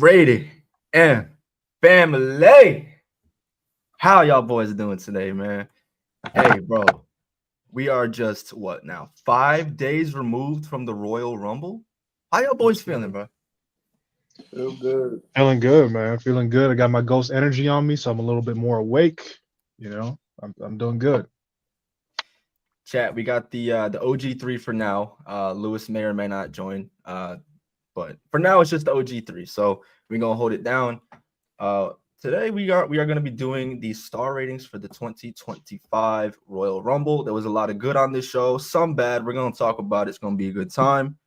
Brady and family. How y'all boys doing today, man? Hey, bro, we are just what now? 5 days removed from the Royal Rumble. How y'all boys feeling, bro? Feel good. Feeling good, man. Feeling good. I got my ghost energy on me, so I'm a little bit more awake. I'm doing good. Chat, we got the OG3 for now. Lewis may or may not join. But for now it's just the OG3. So we're gonna hold it down. Today we are gonna be doing the star ratings for the 2025 Royal Rumble. There was a lot of good on this show, some bad. We're gonna talk about it. It's gonna be a good time.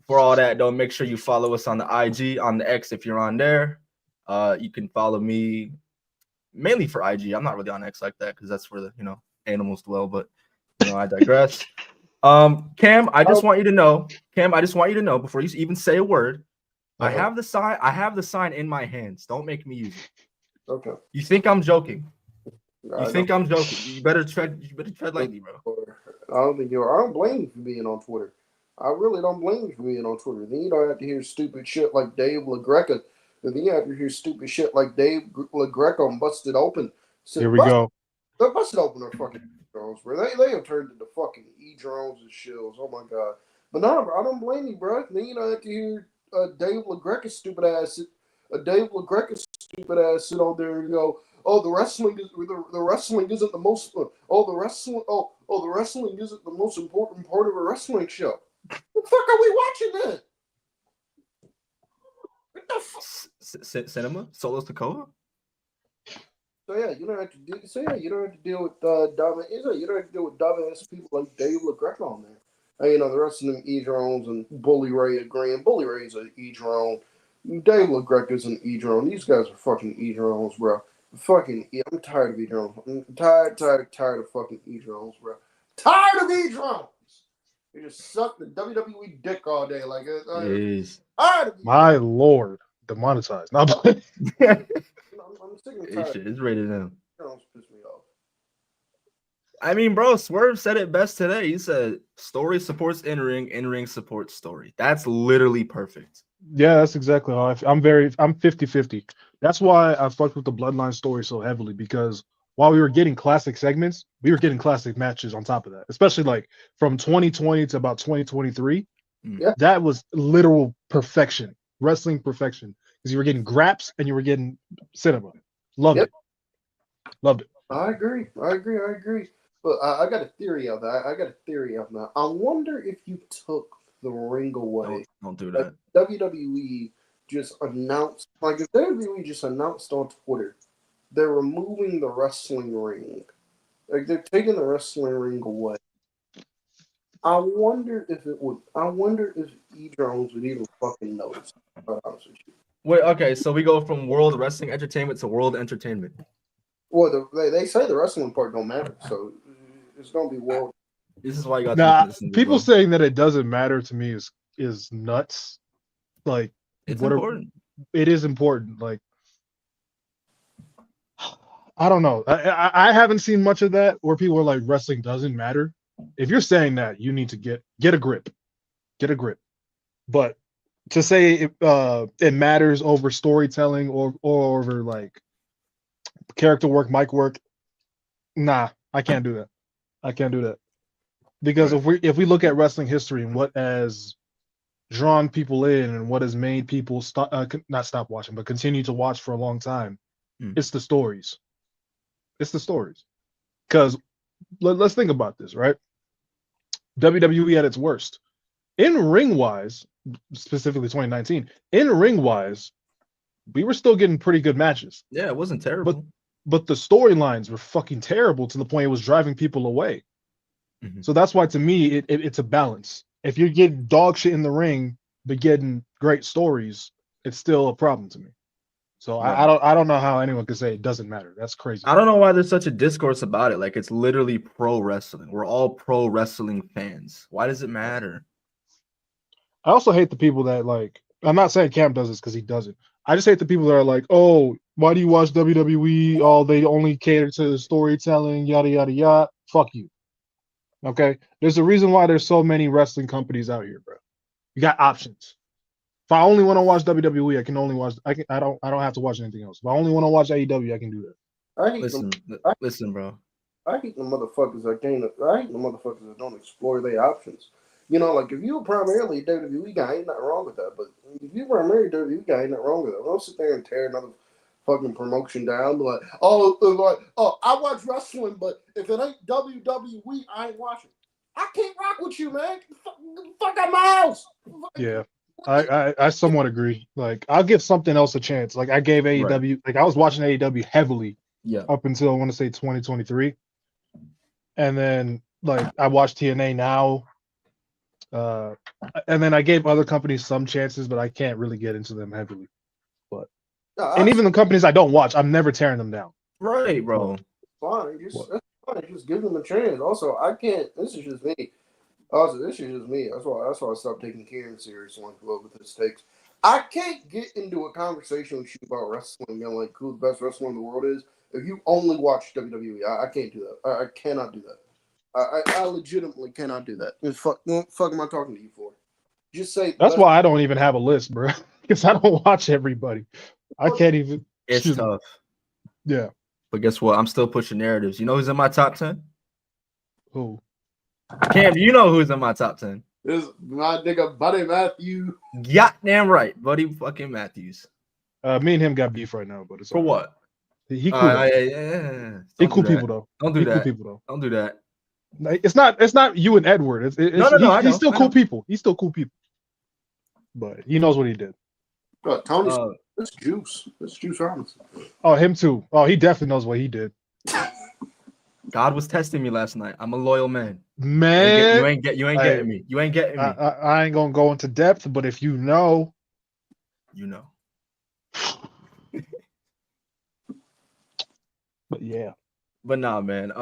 For all that, though, make sure you follow us on the IG, on the X if you're on there. You can follow me mainly for IG. I'm not really on X like that because that's where the animals dwell, but I digress. Cam, I just want you to know, before you even say a word, I have the sign in my hands. Don't make me use it. Okay. You think I'm joking? I'm joking? You better tread lightly, bro. I don't think you are. I don't blame you for being on Twitter. I really don't blame you for being on Twitter. Then you don't have to hear stupid shit like Dave LaGreca. And then you have to hear stupid shit like Dave LaGreca on Busted Open. So Here we go. The Busted Open are fucking drones, bro. They have turned into fucking drones and shills. Oh my god. But no, bro, I don't blame you, bro. Then you don't have to hear Dave LaGreca's stupid ass sit on there and go, "Oh, the wrestling isn't the most. The wrestling isn't the most important part of a wrestling show." The fuck are we watching then? What the fuck? Cinema? Solos Tacoma? So yeah, you don't have to deal with you don't have to deal with dumbass people like Dave LaGreca on there. The rest of them E-drones and Bully Ray agreeing. Bully Ray's an E-drone. Dave LaGreca's an E-drone. These guys are fucking E-drones, bro. I'm tired of E-drones. I'm tired of fucking E-drones, bro. Tired of E-drones. They just suck the WWE dick all day. Like, My lord, demonetized. Not I'm sick and tired. It's rated M. E-drones piss me off. I mean, bro, Swerve said it best today. He said, story supports in-ring supports story. That's literally perfect. Yeah, that's exactly how I feel. I'm 50-50. That's why I fucked with the Bloodline story so heavily, because while we were getting classic segments, we were getting classic matches on top of that. Especially like from 2020 to about 2023. Yeah. That was literal perfection. Wrestling perfection. Because you were getting graps and you were getting cinema. Loved it. I agree. But I got a theory of that. I wonder if you took the ring away. Don't do that. WWE just announced, if WWE just announced on Twitter, they're removing the wrestling ring. Like, they're taking the wrestling ring away. I wonder if E-drones would even fucking notice. To be honest with you. Wait, okay, so we go from World Wrestling Entertainment to World Entertainment. Well, they say the wrestling part don't matter, so it's gonna be world. This is why you got people saying that it doesn't matter to me is nuts. Like, it's important. It is important. Like, I don't know. I haven't seen much of that where people are like, wrestling doesn't matter. If you're saying that, you need to get a grip. Get a grip. But to say it matters over storytelling or over like character work, mic work, nah, I can't do that. Because if we look at wrestling history and what has drawn people in and what has made people not stop watching, but continue to watch for a long time, it's the stories. It's the stories. Because let's think about this, right? WWE at its worst. In ring wise, specifically 2019, in ring wise, we were still getting pretty good matches. Yeah, it wasn't terrible. But the storylines were fucking terrible to the point it was driving people away. Mm-hmm. So that's why, to me, it's a balance. If you're getting dog shit in the ring but getting great stories, it's still a problem to me. So right. I don't know how anyone could say it doesn't matter. That's crazy. I don't know why there's such a discourse about it. Like, it's literally pro wrestling. We're all pro wrestling fans. Why does it matter? I also hate the people that, like, I'm not saying Cam does this because he doesn't. I just hate the people that are like, oh, why do you watch WWE? Oh, they only cater to the storytelling, yada, yada, yada. Fuck you. Okay? There's a reason why there's so many wrestling companies out here, bro. You got options. I only want to watch WWE, I can only watch. I don't have to watch anything else. If I only want to watch AEW, I can do that. I hate Listen, bro. I hate the motherfuckers that can't. I hate the motherfuckers that don't explore their options. You know, like if you were primarily a WWE guy, ain't nothing wrong with that. But if you were primarily a WWE guy, ain't nothing wrong with that. Don't sit there and tear another fucking promotion down. Be like, I watch wrestling, but if it ain't WWE, I ain't watching. I can't rock with you, man. Fuck out my house. Yeah. I somewhat agree. Like I'll give something else a chance. Like I gave AEW, like I was watching AEW heavily up until I want to say 2023. And then like I watched TNA now. And then I gave other companies some chances, but I can't really get into them heavily. But and even the companies I don't watch, I'm never tearing them down. Right, bro. Fine. That's fine. Just give them a chance. Also, I can't. This is just me. This is just me. That's why I stopped taking Kieran serious with his takes. I can't get into a conversation with you about wrestling and like who the best wrestler in the world is if you only watch WWE. I can't do that. I cannot do that. I legitimately cannot do that. What the fuck am I talking to you for? Just say. That's why I don't even have a list, bro. Because I don't watch everybody. I can't even. It's tough. Yeah. But guess what? I'm still pushing narratives. You know who's in my top 10? Who? Cam, you know who's in my top 10. This my nigga Buddy Matthews. Goddamn right, Buddy fucking Matthews. Me and him got beef right now, but it's for right. what? He cool. He cool people though. Don't do that. Cool people though. Don't do that. It's not you and Edward. No. He's still cool people. He's still cool people. But he knows what he did. Tony's it's Juice. It's Juice Robinson. Oh, him too. Oh, he definitely knows what he did. God was testing me last night. I'm a loyal man. Man, you ain't getting me. You ain't getting me. I ain't gonna go into depth, but if you know, you know. But yeah. But nah, man.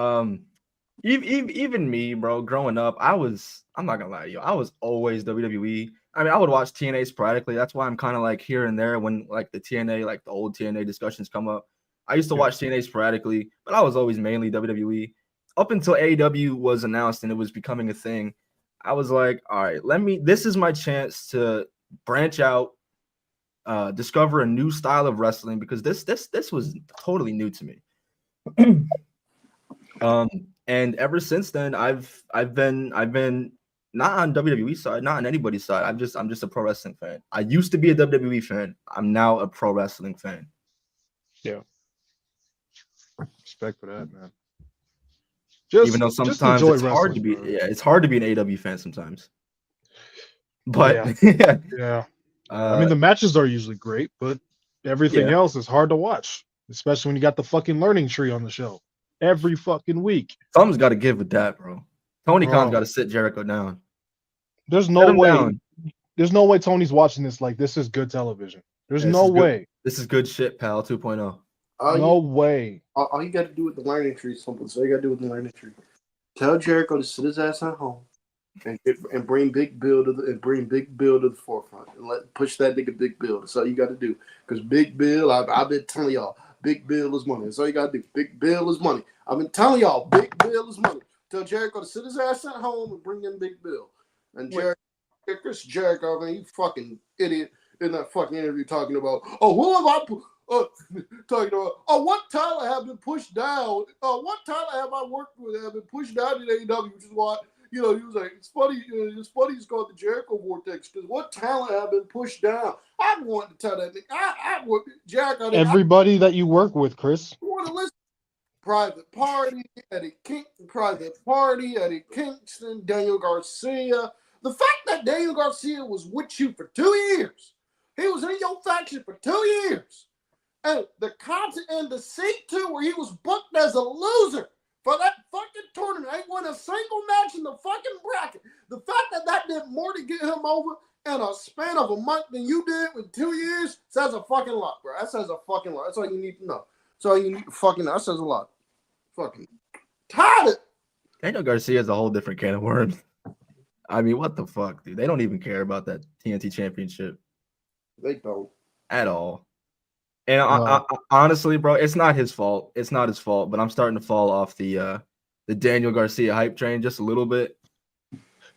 Even me, bro, growing up, I'm not gonna lie to you, I was always WWE. I mean, I would watch TNA sporadically. That's why I'm kind of like here and there when like the TNA, like the old TNA discussions come up. I used to watch TNA sporadically, but I was always mainly WWE. Up until AEW was announced and it was becoming a thing, I was like, all right, this is my chance to branch out, discover a new style of wrestling, because this was totally new to me. And ever since then, I've been not on WWE side, not on anybody's side. I'm just a pro wrestling fan. I used to be a WWE fan. I'm now a pro wrestling fan. Yeah. Respect for that, man. Even though sometimes it's hard to be, it's hard to be an AEW fan sometimes. But yeah. I mean, the matches are usually great, but everything else is hard to watch, especially when you got the fucking learning tree on the show every fucking week. Something's got to give with that, bro. Tony Khan's got to sit Jericho down. There's no way. There's no way Tony's watching this like this is good television. There's no way. This is good shit, pal. 2.0. No way. All you got to do with the learning tree is simple. So you got to do with the learning tree. Tell Jericho to sit his ass at home and bring Big Bill to the forefront and push that nigga Big Bill. That's all you got to do. Because Big Bill, I've been telling y'all, Big Bill is money. That's all you got to do. Big Bill is money. I've been telling y'all, Big Bill is money. Tell Jericho to sit his ass at home and bring in Big Bill. And Chris Jericho, man, you fucking idiot in that fucking interview talking about, who have I talking about? What talent have been pushed down? What talent have I worked with have been pushed down in AEW? Which is why, he was like, it's funny. It's funny he's called the Jericho Vortex because what talent have been pushed down? I want to tell that thing. I would Jericho. Everybody that you work with, Chris. You want to listen? Private Party, Eddie Kingston, Daniel Garcia. The fact that Daniel Garcia was with you for 2 years, he was in your faction for 2 years, and the content and the seat too, where he was booked as a loser for that fucking tournament, ain't won a single match in the fucking bracket. The fact that did more to get him over in a span of a month than you did in 2 years says a fucking lot, bro. That says a fucking lot. That's all you need to know. So you need to fucking know. That says a lot. Fucking tired it. Daniel Garcia is a whole different can of worms. I mean, what the fuck, dude? They don't even care about that TNT championship. They don't. At all. And I, honestly, bro, it's not his fault. It's not his fault, but I'm starting to fall off the Daniel Garcia hype train just a little bit.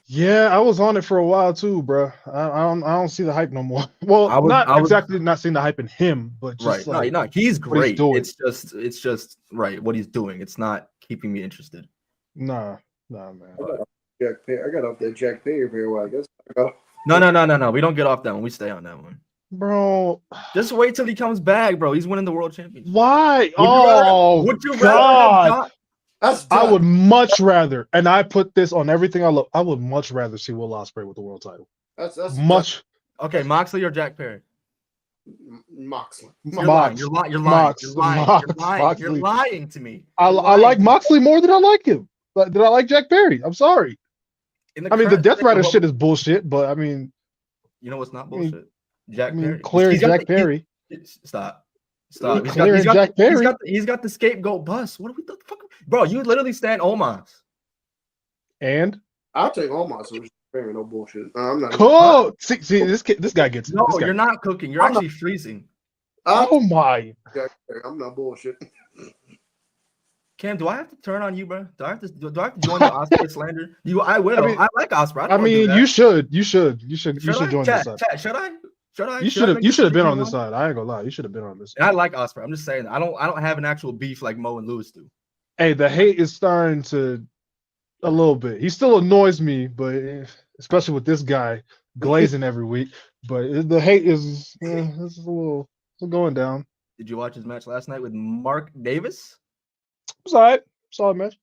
Yeah, I was on it for a while too, bro. I don't see the hype no more. Well, not I was exactly not seeing the hype in him, but just right. No, like no, he's what he's great. doing. It's just right what he's doing. It's not keeping me interested. Nah, man. I got off that Jack Perry very well. I guess I got off. No. We don't get off that one. We stay on that one. Bro, Just wait till he comes back, bro. He's winning the world championship. why? Would you rather have God. Don? That's I done. would much rather, and I put this on everything I love. I would much rather see Will Ospreay with the world title. That's Much. Okay, Moxley or Jack Perry? Moxley. You're lying. You're lying. You're lying. You're lying. You're lying. Moxley. You're lying to me. I like Moxley more than I like him. But did I like Jack Perry? I'm sorry. I mean, the Death Rider shit is bullshit, but I mean, you know what's not bullshit? Jack Perry. Clearing Jack Perry. Stop. Stop. Jack Perry. He's got the scapegoat bus. What are we the fuck? Bro, you literally stand Omos. And I'll take Omos over Jack Perry. No bullshit. I'm not. cool. See, this guy gets it. No, you're not cooking. You're actually freezing. Oh my. Jack Perry. I'm not bullshit. Cam, do I have to turn on you, bro? Do I have to join the Osprey slander? I will. I like Osprey. I mean, you should. You should join this side. Should I? You should have been on this side. I ain't gonna lie. You should have been on this side. And I like Osprey. I'm just saying I don't have an actual beef like Mo and Lewis do. Hey, the hate is starting to a little bit. He still annoys me, but especially with this guy glazing every week. But the hate is it's a little going down. Did you watch his match last night with Mark Davis? It's all right. Solid match.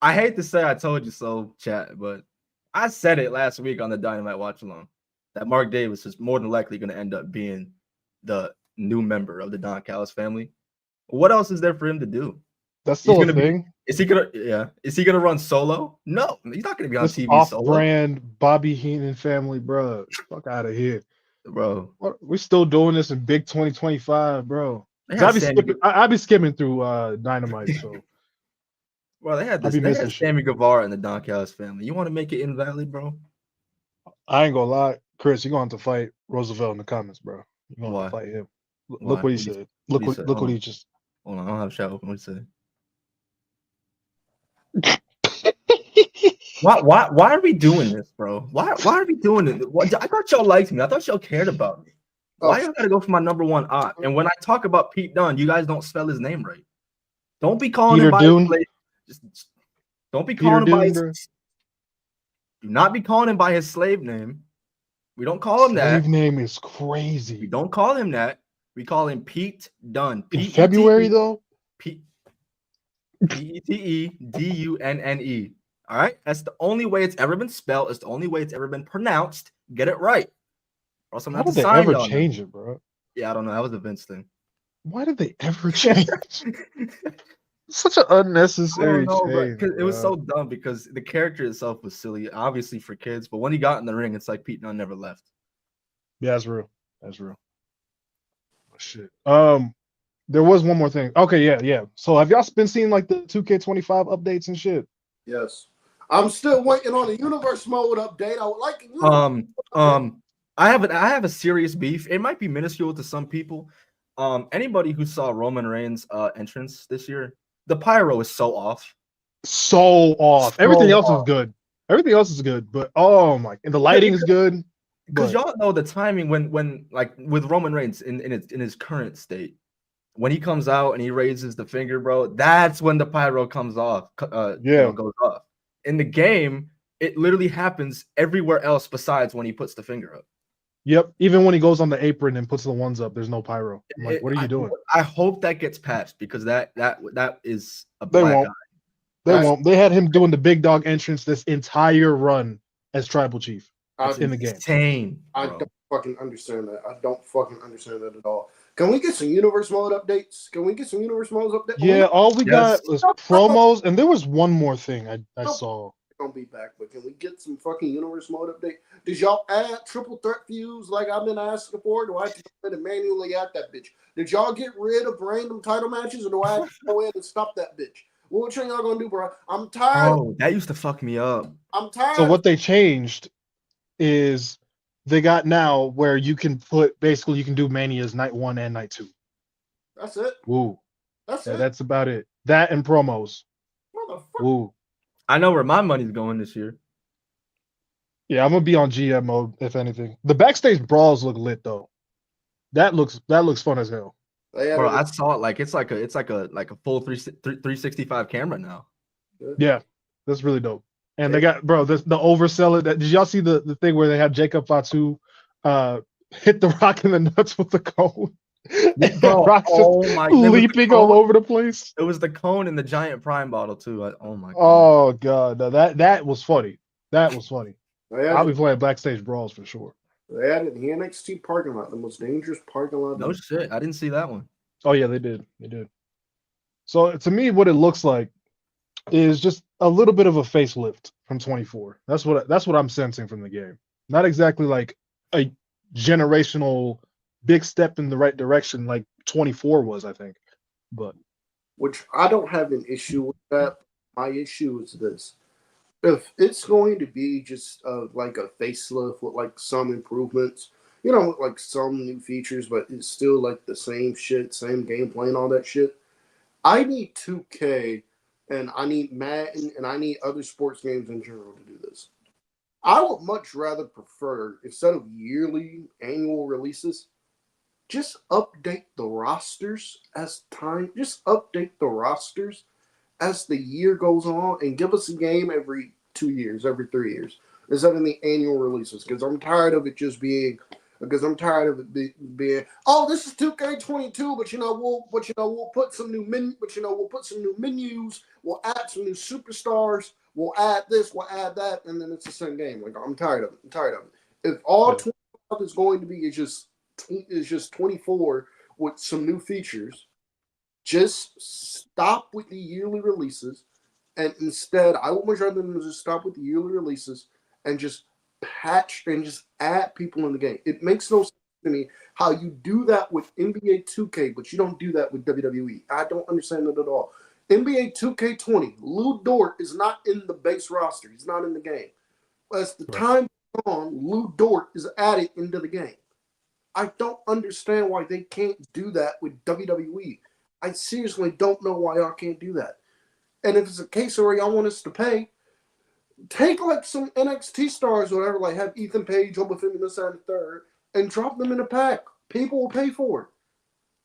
I hate to say I told you so, chat, but I said it last week on the Dynamite Watch Along that Mark Davis is more than likely going to end up being the new member of the Don Callis family. What else is there for him to do? That's still a thing. Is he gonna run solo? No, he's not gonna be on this TV off-brand Bobby Heenan family, bro. Fuck out of here, bro. We're still doing this in big 2025, bro. I'd be skimming through Dynamite, so. Bro, they had Sammy Guevara and the Don Callis family. You want to make it invalid, bro? I ain't gonna lie, Chris. You're going to have to fight Roosevelt in the comments, bro. You're going to fight him. Look what he said. Look what he just. Hold on, I don't have a chat open. What he said? Why are we doing this, bro? Why are we doing it? I thought y'all liked me. I thought y'all cared about me. Why y'all gotta go for my number one op? And when I talk about Pete Dunne, you guys don't spell his name right. Don't be calling him by his don't be calling him by his. Do not be calling him by his slave name. We don't call him that. Slave name is crazy. We don't call him that. We call him Pete Dunne. In February though. Petedunne. All right, that's the only way it's ever been spelled. It's the only way it's ever been pronounced. Get it right. Or else I'm Why did they ever change it, bro? Yeah, I don't know. That was a Vince thing. Why did they ever change? Such an unnecessary change. It was so dumb because the character itself was silly, obviously for kids. But when he got in the ring, it's like Pete Dunne never left. Yeah, that's real. That's real. Oh, shit. There was one more thing. Okay, yeah. So have y'all been seeing like the 2K25 updates and shit? Yes. I'm still waiting on the universe mode update. I would like I have a serious beef. It might be minuscule to some people. Anybody who saw Roman Reigns' entrance this year, the pyro is so off. Everything else is good. Everything else is good, but oh my! And the lighting is good. Because y'all know the timing when like with Roman Reigns in his current state, when he comes out and he raises the finger, bro, that's when the pyro comes off. Goes off. In the game, it literally happens everywhere else besides when he puts the finger up. Yep. Even when he goes on the apron and puts the ones up, there's no pyro. I'm like, what are you doing? I hope that gets patched because that is a they black won't. eye. They won't. They had him doing the big dog entrance this entire run as tribal chief in the game. Insane. I don't fucking understand that. I don't fucking understand that at all. Can we get some universe mode updates? Yeah, all we got was promos, and there was one more thing I saw. Gonna be back, but can we get some fucking universe mode update? Did y'all add triple threat feuds like I've been asking for? Do I have to go in and manually add that bitch? Did y'all get rid of random title matches, or do I have to go in and stop that bitch? What y'all gonna do, bro? I'm tired. Oh, that used to fuck me up. I'm tired. So what they changed is they got now where you can you can do Manias night 1 and night 2. That's it. Woo. That's it. That's about it. That and promos. Motherfucker. Woo. I know where my money's going this year. Yeah, I'm gonna be on GM mode if anything. The backstage brawls look lit though. That looks fun as hell. They Bro, added I saw it like it's like a full 365 camera now. Yeah, that's really dope. And they got the overseller. That did y'all see the thing where they had Jacob Fatu hit the Rock in the nuts with the cone? And Bro, Rock's oh my, just leaping all over the place. It was the cone and the giant prime bottle too. Oh my god. Oh god, no, that was funny. That was funny. I'll be added, playing backstage brawls for sure. they added the NXT parking lot, the most dangerous parking lot. No shit, I didn't see that one. Oh yeah, they did. They did. So to me, what it looks like is just a little bit of a facelift from 24. That's what I'm sensing from the game. Not exactly like a generational big step in the right direction like 24 was, I think. But Which I don't have an issue with that. My issue is this. If it's going to be just like a facelift with like some improvements, with like some new features, but it's still like the same shit, same gameplay and all that shit, I need 2K and I need Madden and I need other sports games in general to do this. I would much rather prefer, instead of yearly annual releases, just update the rosters just update the rosters as the year goes on and give us a game every 2 years, every 3 years, instead of the annual releases. Because I'm tired of it being, oh, this is 2K22, but we'll put some new menus, we'll add some new superstars, we'll add this, we'll add that, and then it's the same game. Like, I'm tired of it. If all 25 is going to be is just 24 with some new features, just stop with the yearly releases, and instead, I would much rather than just stop with the yearly releases and just patch and just add people in the game. It makes no sense to me how you do that with NBA 2K, but you don't do that with WWE. I don't understand it at all. NBA 2K20, Lou Dort is not in the base roster. He's not in the game. As the time goes on, Lou Dort is added into the game. I don't understand why they can't do that with WWE. I seriously don't know why y'all can't do that. And if it's a case where y'all want us to pay, take like some NXT stars or whatever, like have Ethan Page, Hope Finn, this and the third, and drop them in a pack. People will pay for it.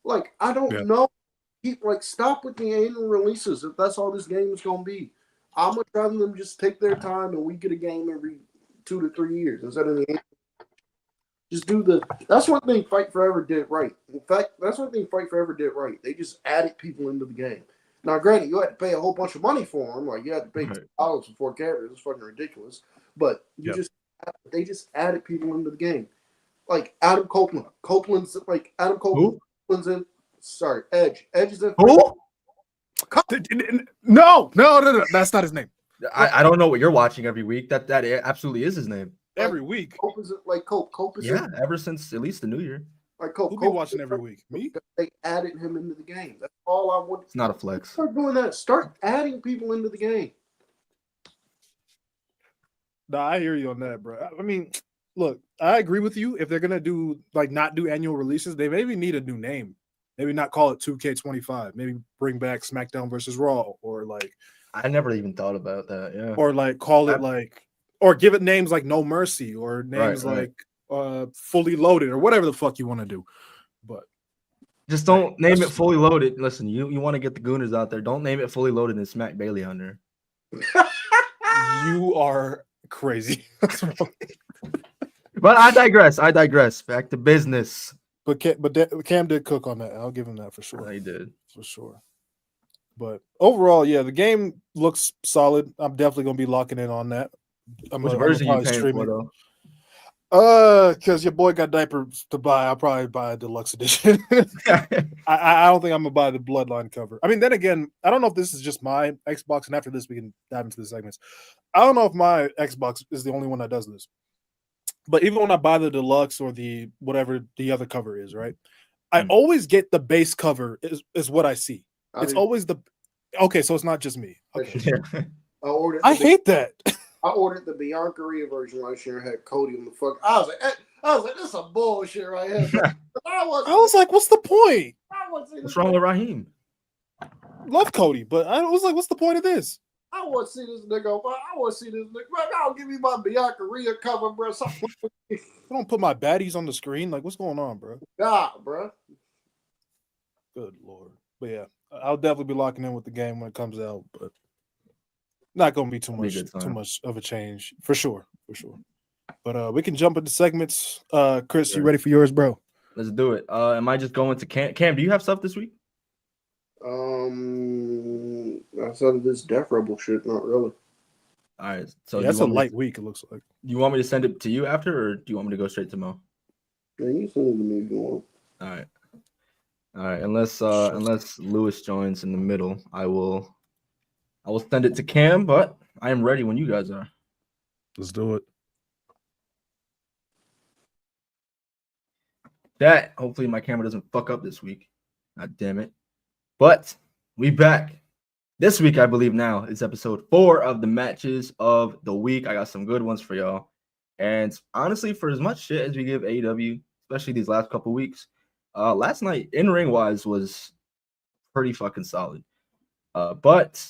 Like, I don't know. Stop with the annual releases if that's all this game is going to be. I'm much rather them just take their time and we get a game every 2 to 3 years instead of the annual. Just do that's one thing Fight Forever did right. In fact, that's one thing Fight Forever did right. They just added people into the game. Now, granted, you had to pay a whole bunch of money for them. Like, you had to pay $2 for 4 characters. It's fucking ridiculous. But they just added people into the game. Like Adam Copeland. Copeland's in. Sorry, Edge. Edge is in. Who? No. That's not his name. I don't know what you're watching every week. That absolutely is his name. Every week. Cope is like Cope. Cope is Yeah, ever since at least the New Year. Like Cope. Who be watching every week? Me? They added him into the game. That's all I want. It's not a flex. Start doing that. Start adding people into the game. No, I hear you on that, bro. I mean, look, I agree with you. If they're gonna do not do annual releases, they maybe need a new name. Maybe not call it 2K25. Maybe bring back SmackDown versus Raw, or I never even thought about that. Yeah. Or call it or give it names like No Mercy, or names right. Fully Loaded, or whatever the fuck you want to do. But just don't name it Fully Loaded. Listen, you want to get the Gooners out there. Don't name it Fully Loaded and smack Bailey on there. You are crazy. But I digress. Back to business. But Cam did cook on that. I'll give him that for sure. He did. For sure. But overall, yeah, the game looks solid. I'm definitely going to be locking in on that. Which version you paying for, though? Because your boy got diapers to buy. I'll probably buy a deluxe edition. I don't think I'm gonna buy the Bloodline cover. I mean, then again, I don't know if this is just my Xbox, and after this we can dive into the segments. I don't know if my Xbox is the only one that does this. But even when I buy the deluxe or the whatever the other cover is, right? I always get the base cover is what I see. It's always okay, so it's not just me. Okay. I hate that. I ordered the Bianca Rhea version last year and had Cody on the fuck. I was like, this is some bullshit right here. I was like, what's the point? What's wrong with Raheem? Love Cody, but I was like, what's the point of this? I want to see this nigga. I want to see this nigga. Bro, y'all give me my Bianca Rhea cover, bro. Something. I don't put my baddies on the screen. Like, what's going on, bro? God, bro. Good Lord. But yeah, I'll definitely be locking in with the game when it comes out, but not gonna be too Be a much good time. of a change for sure. But we can jump into segments. Chris, Sure. you ready for yours, bro? Let's do it. Am I just going to Cam? Cam, do you have stuff this week? Outside of this Death Rebel shit, not really. All right. So Yeah, do that's you a want light week, it looks like. you want me to send it to you after, or do you want me to go straight to Mo? Yeah, you send it to me if you want. All right. Unless Lewis joins in the middle, I will send it to Cam, but I am ready when you guys are. Let's do it. That hopefully my camera doesn't fuck up this week. God damn it. But we back. This week, I believe now, is episode 4 of the matches of the week. I got some good ones for y'all. And honestly, for as much shit as we give AEW, especially these last couple weeks, last night, in-ring wise, was pretty fucking solid. But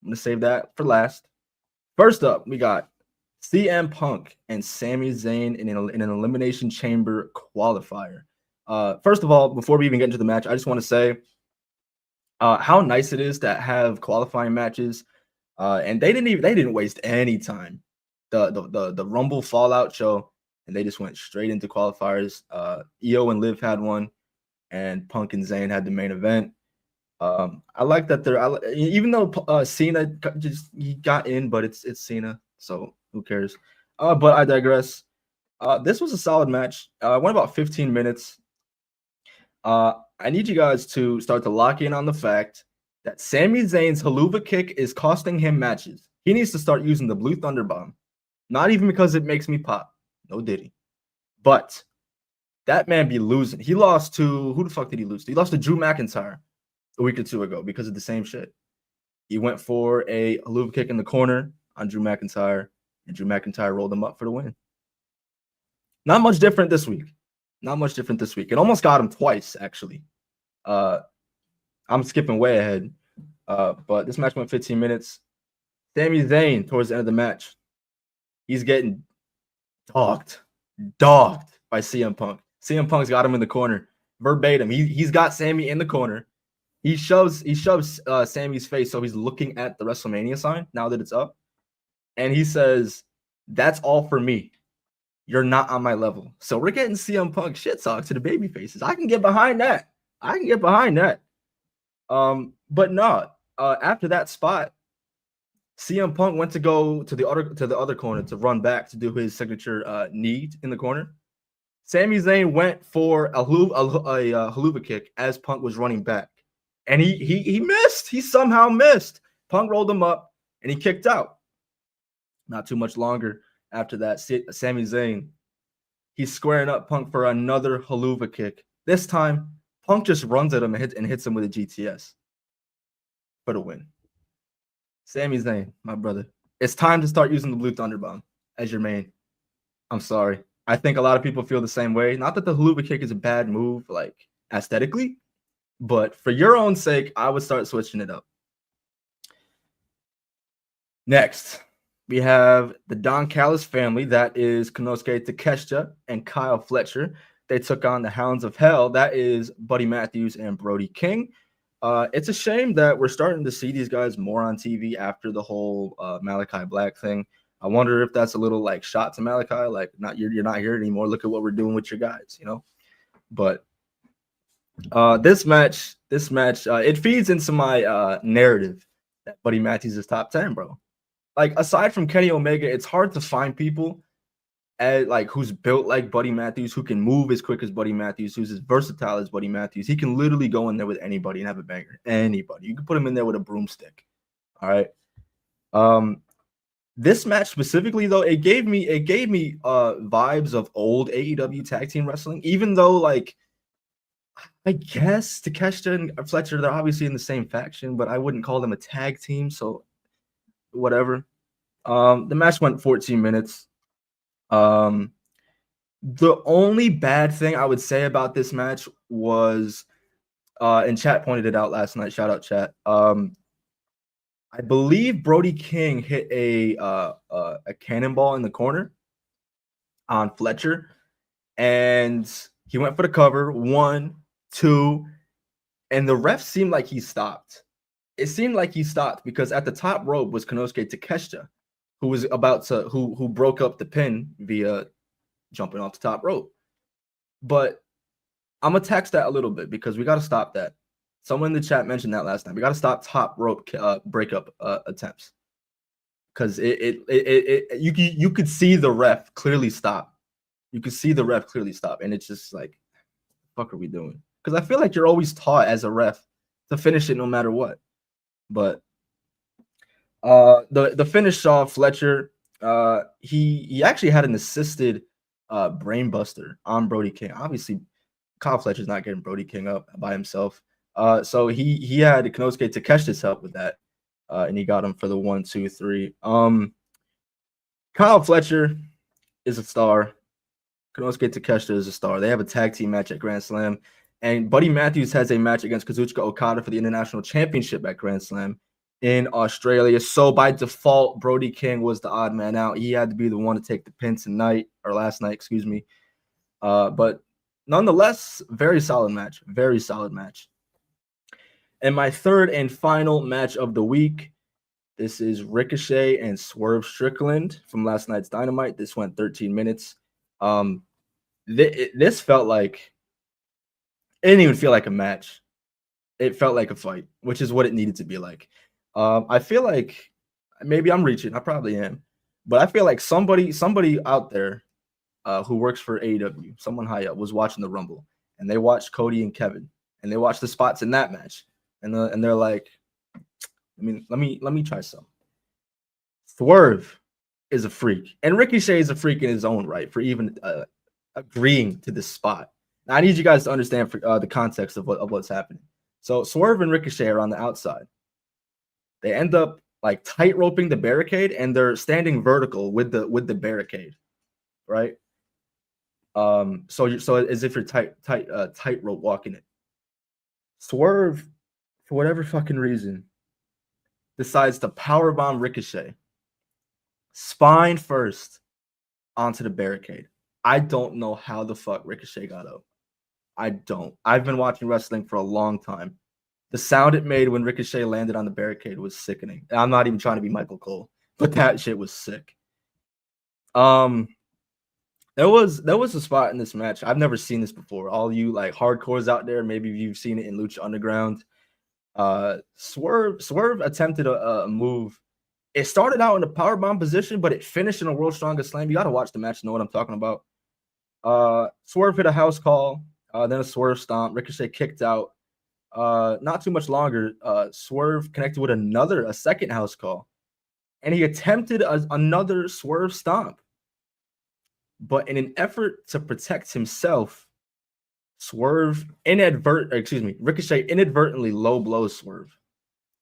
I'm going to save that for last. First up, we got CM Punk and Sami Zayn in an Elimination Chamber qualifier. First of all, before we even get into the match, I just want to say how nice it is to have qualifying matches. And they didn't waste any time. The Rumble Fallout show, and they just went straight into qualifiers. Io and Liv had one, and Punk and Zayn had the main event. I like that even though Cena he got in, but it's Cena, so who cares? But I digress. This was a solid match. Went about 15 minutes. I need you guys to start to lock in on the fact that Sami Zayn's Haluva kick is costing him matches. He needs to start using the Blue Thunder Bomb. Not even because it makes me pop. No diddy. But that man be losing. He lost to, who the fuck did he lose to? He lost to Drew McIntyre a week or two ago because of the same shit. He went for a Haluva kick in the corner on Drew McIntyre, and Drew McIntyre rolled him up for the win. Not much different this week. It almost got him twice, actually. I'm skipping way ahead. But this match went 15 minutes. Sami Zayn, towards the end of the match, he's getting dogged by CM Punk. CM Punk's got him in the corner, verbatim. He's got Sami in the corner. He shoves Sami's face so he's looking at the WrestleMania sign now that it's up, and he says, "That's all for me. You're not on my level." So we're getting CM Punk shit talk to the baby faces. I can get behind that. But no. After that spot, CM Punk went to go to the other corner to run back to do his signature knee in the corner. Sami Zayn went for a haluva kick as Punk was running back, and he missed. He somehow missed. Punk rolled him up, and he kicked out. Not too much longer after that, Sami Zayn, he's squaring up Punk for another haluva kick. This time, Punk just runs at him and hits him with a GTS for the win. Sami Zayn, my brother, it's time to start using the Blue Thunder Bomb as your main. I'm sorry. I think a lot of people feel the same way. Not that the haluva kick is a bad move, like aesthetically, but for your own sake, I would start switching it up. Next, we have the Don Callis family. That is Konosuke Takeshita and Kyle Fletcher. They took on the Hounds of Hell. That is Buddy Matthews and Brody King. It's a shame that we're starting to see these guys more on TV after the whole Malachi Black thing. I wonder if that's a little like shot to Malachi, like you're not here anymore. Look at what we're doing with your guys, you know. But this match, it feeds into my narrative that Buddy Matthews is top 10, bro. Like aside from Kenny Omega, it's hard to find people who's built like Buddy Matthews, who can move as quick as Buddy Matthews, who's as versatile as Buddy Matthews. He can literally go in there with anybody and have a banger. Anybody. You can put him in there with a broomstick. All right. This match specifically, though, it gave me vibes of old AEW tag team wrestling, even though, like, I guess Takeshita and Fletcher, they're obviously in the same faction, but I wouldn't call them a tag team, so whatever. The match went 14 minutes. The only bad thing I would say about this match was, and chat pointed it out last night. Shout out chat. I believe Brody King hit a cannonball in the corner on Fletcher, and he went for the cover. 1, 2, and the ref seemed like he stopped. It seemed like he stopped because at the top rope was Konosuke Takeshita, who was about to who broke up the pin via jumping off the top rope. But I'm gonna tax that a little bit because we got to stop that. Someone in the chat mentioned that last time. We got to stop top rope breakup attempts because you could see the ref clearly stop. You could see the ref clearly stop, and it's just like, what the fuck are we doing? Because I feel like you're always taught as a ref to finish it no matter what. But the finish saw Fletcher. He actually had an assisted brainbuster on Brody King. Obviously, Kyle Fletcher's not getting Brody King up by himself. So he had Konosuke Takeshita's help with that, and he got him for the 1, 2, 3. Kyle Fletcher is a star. Konosuke Takeshita is a star. They have a tag team match at Grand Slam, and Buddy Matthews has a match against Kazuchika Okada for the International Championship at Grand Slam in Australia. So by default, Brody King was the odd man out. He had to be the one to take the pin tonight or last night, excuse me. But nonetheless, very solid match. Very solid match. And my third and final match of the week, this is Ricochet and Swerve Strickland from last night's Dynamite. This went 13 minutes. This felt like, it didn't even feel like a match. It felt like a fight, which is what it needed to be like. I feel like maybe I'm reaching. I probably am. But I feel like somebody out there who works for AEW, someone high up, was watching the Rumble, and they watched Cody and Kevin, and they watched the spots in that match, and they're like, let me try some. Swerve is a freak, and Ricochet is a freak in his own right for even agreeing to this spot. Now, I need you guys to understand the context of what's happening. So Swerve and Ricochet are on the outside. They end up like tight roping the barricade, and they're standing vertical with the barricade, right? So as if you're tight rope walking it. Swerve, for whatever fucking reason, decides to powerbomb Ricochet spine first onto the barricade. I don't know how the fuck Ricochet got up. I don't. I've been watching wrestling for a long time. The sound it made when Ricochet landed on the barricade was sickening. And I'm not even trying to be Michael Cole, but that shit was sick. There was a spot in this match. I've never seen this before. All you like hardcores out there, maybe you've seen it in Lucha Underground. Swerve attempted a move. It started out in a powerbomb position, but it finished in a World's Strongest Slam. You got to watch the match to know what I'm talking about. Swerve hit a house call, then a Swerve stomp. Ricochet kicked out. Not too much longer, Swerve connected with a second house call, and he attempted another Swerve stomp. But in an effort to protect himself, Ricochet inadvertently low blows Swerve.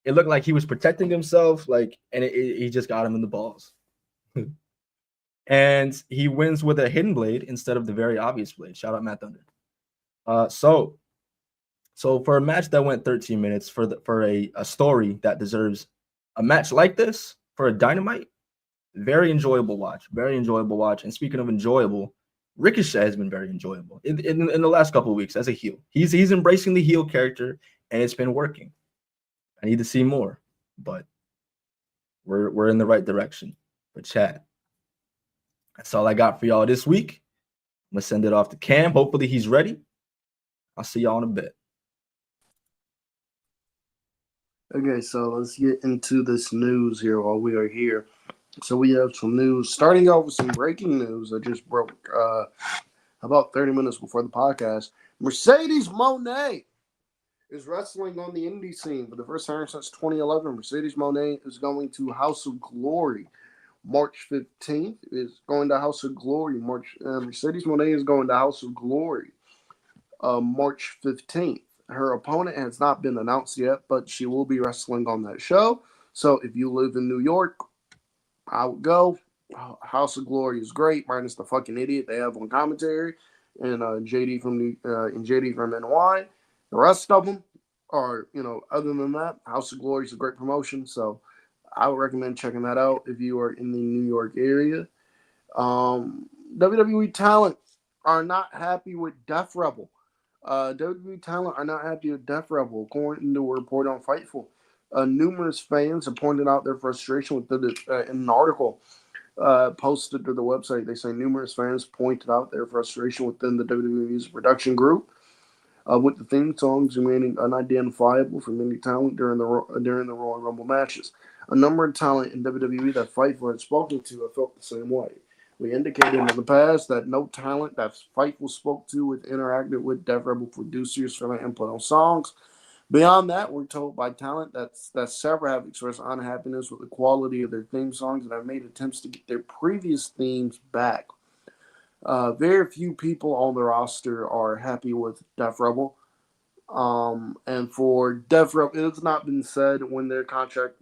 It looked like he was protecting himself, and he just got him in the balls. And he wins with a hidden blade instead of the very obvious blade. Shout out Matt Thunder. So for a match that went 13 minutes, for a story that deserves a match like this, for a Dynamite, very enjoyable watch. Very enjoyable watch. And speaking of enjoyable, Ricochet has been very enjoyable in the last couple of weeks as a heel. He's embracing the heel character, and it's been working. I need to see more, but we're in the right direction. But chat, that's all I got for y'all this week. I'm gonna send it off to Cam. Hopefully he's ready. I'll see y'all in a bit. Okay, so let's get into this news here while we are here. So we have some news. Starting off with some breaking news that just broke about 30 minutes before the podcast. Mercedes Moné is wrestling on the indie scene for the first time since 2011. Mercedes Moné is going to House of Glory. March 15th is going to House of Glory. Mercedes Moné is going to House of Glory March 15th. Her opponent has not been announced yet, but she will be wrestling on that show. So if you live in New York, I would go. House of Glory is great, minus the fucking idiot they have on commentary, and JD from NY. The rest of them are, other than that, House of Glory is a great promotion. So I would recommend checking that out if you are in the New York area. WWE talent are not happy with Def Rebel. WWE talent are not happy with Def Rebel, according to a report on Fightful. Numerous fans have pointed out their frustration with in an article posted to the website. They say numerous fans pointed out their frustration within the WWE music production group with the theme songs remaining unidentifiable for many talent during the Royal Rumble matches. A number of talent in WWE that Fightful had spoken to have felt the same way. We indicated in the past that no talent that Fightful spoke to with interacted with Def Rebel producers for their input on songs. Beyond that, we're told by talent that several have expressed unhappiness with the quality of their theme songs and have made attempts to get their previous themes back. Very few people on the roster are happy with Def Rebel. And for Def Rebel, it has not been said when their contract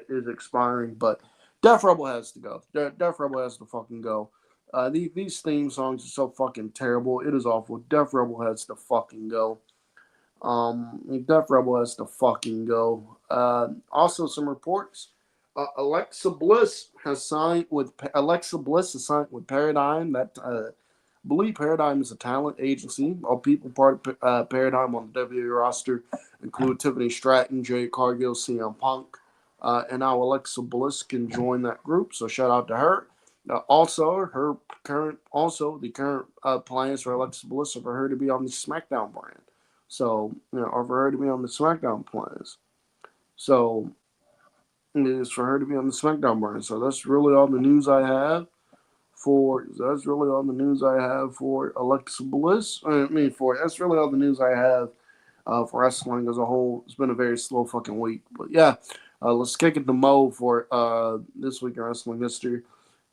is expiring, but Def Rebel has to go. Def Rebel has to fucking go. These theme songs are so fucking terrible. It is awful. Def Rebel has to fucking go. Def Rebel has to fucking go. Also, some reports. Alexa Bliss has signed with Paradigm. That I believe Paradigm is a talent agency. All people part of Paradigm on the WWE roster include Tiffany Stratton, Jade Cargill, CM Punk, and now Alexa Bliss can join that group. So shout out to her. The current plans for Alexa Bliss are for her to be on the SmackDown brand. So, or for her to be on the SmackDown plans. So, it is for her to be on the SmackDown brand. So that's really all the news I have for Alexa Bliss. That's really all the news I have for wrestling as a whole. It's been a very slow fucking week. But yeah, let's kick it to Mo for this week in wrestling history.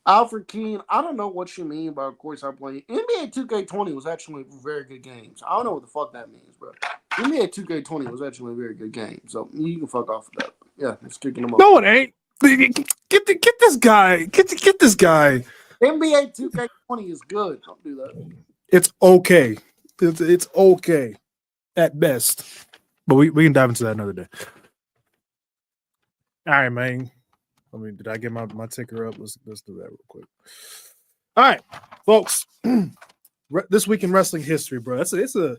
Alfred Keen, I don't know what you mean by, of course, I play NBA 2K20 was actually a very good game. So I don't know what the fuck that means, bro. NBA 2K20 was actually a very good game. So you can fuck off with that. Yeah, it's kicking them up. No, it ain't. Get this guy. Get this guy. NBA 2K20 is good. Don't do that. It's okay. It's okay at best. But we can dive into that another day. All right, man. Did I get my ticker up? Let's do that real quick. All right, folks. This week in wrestling history, bro. It's a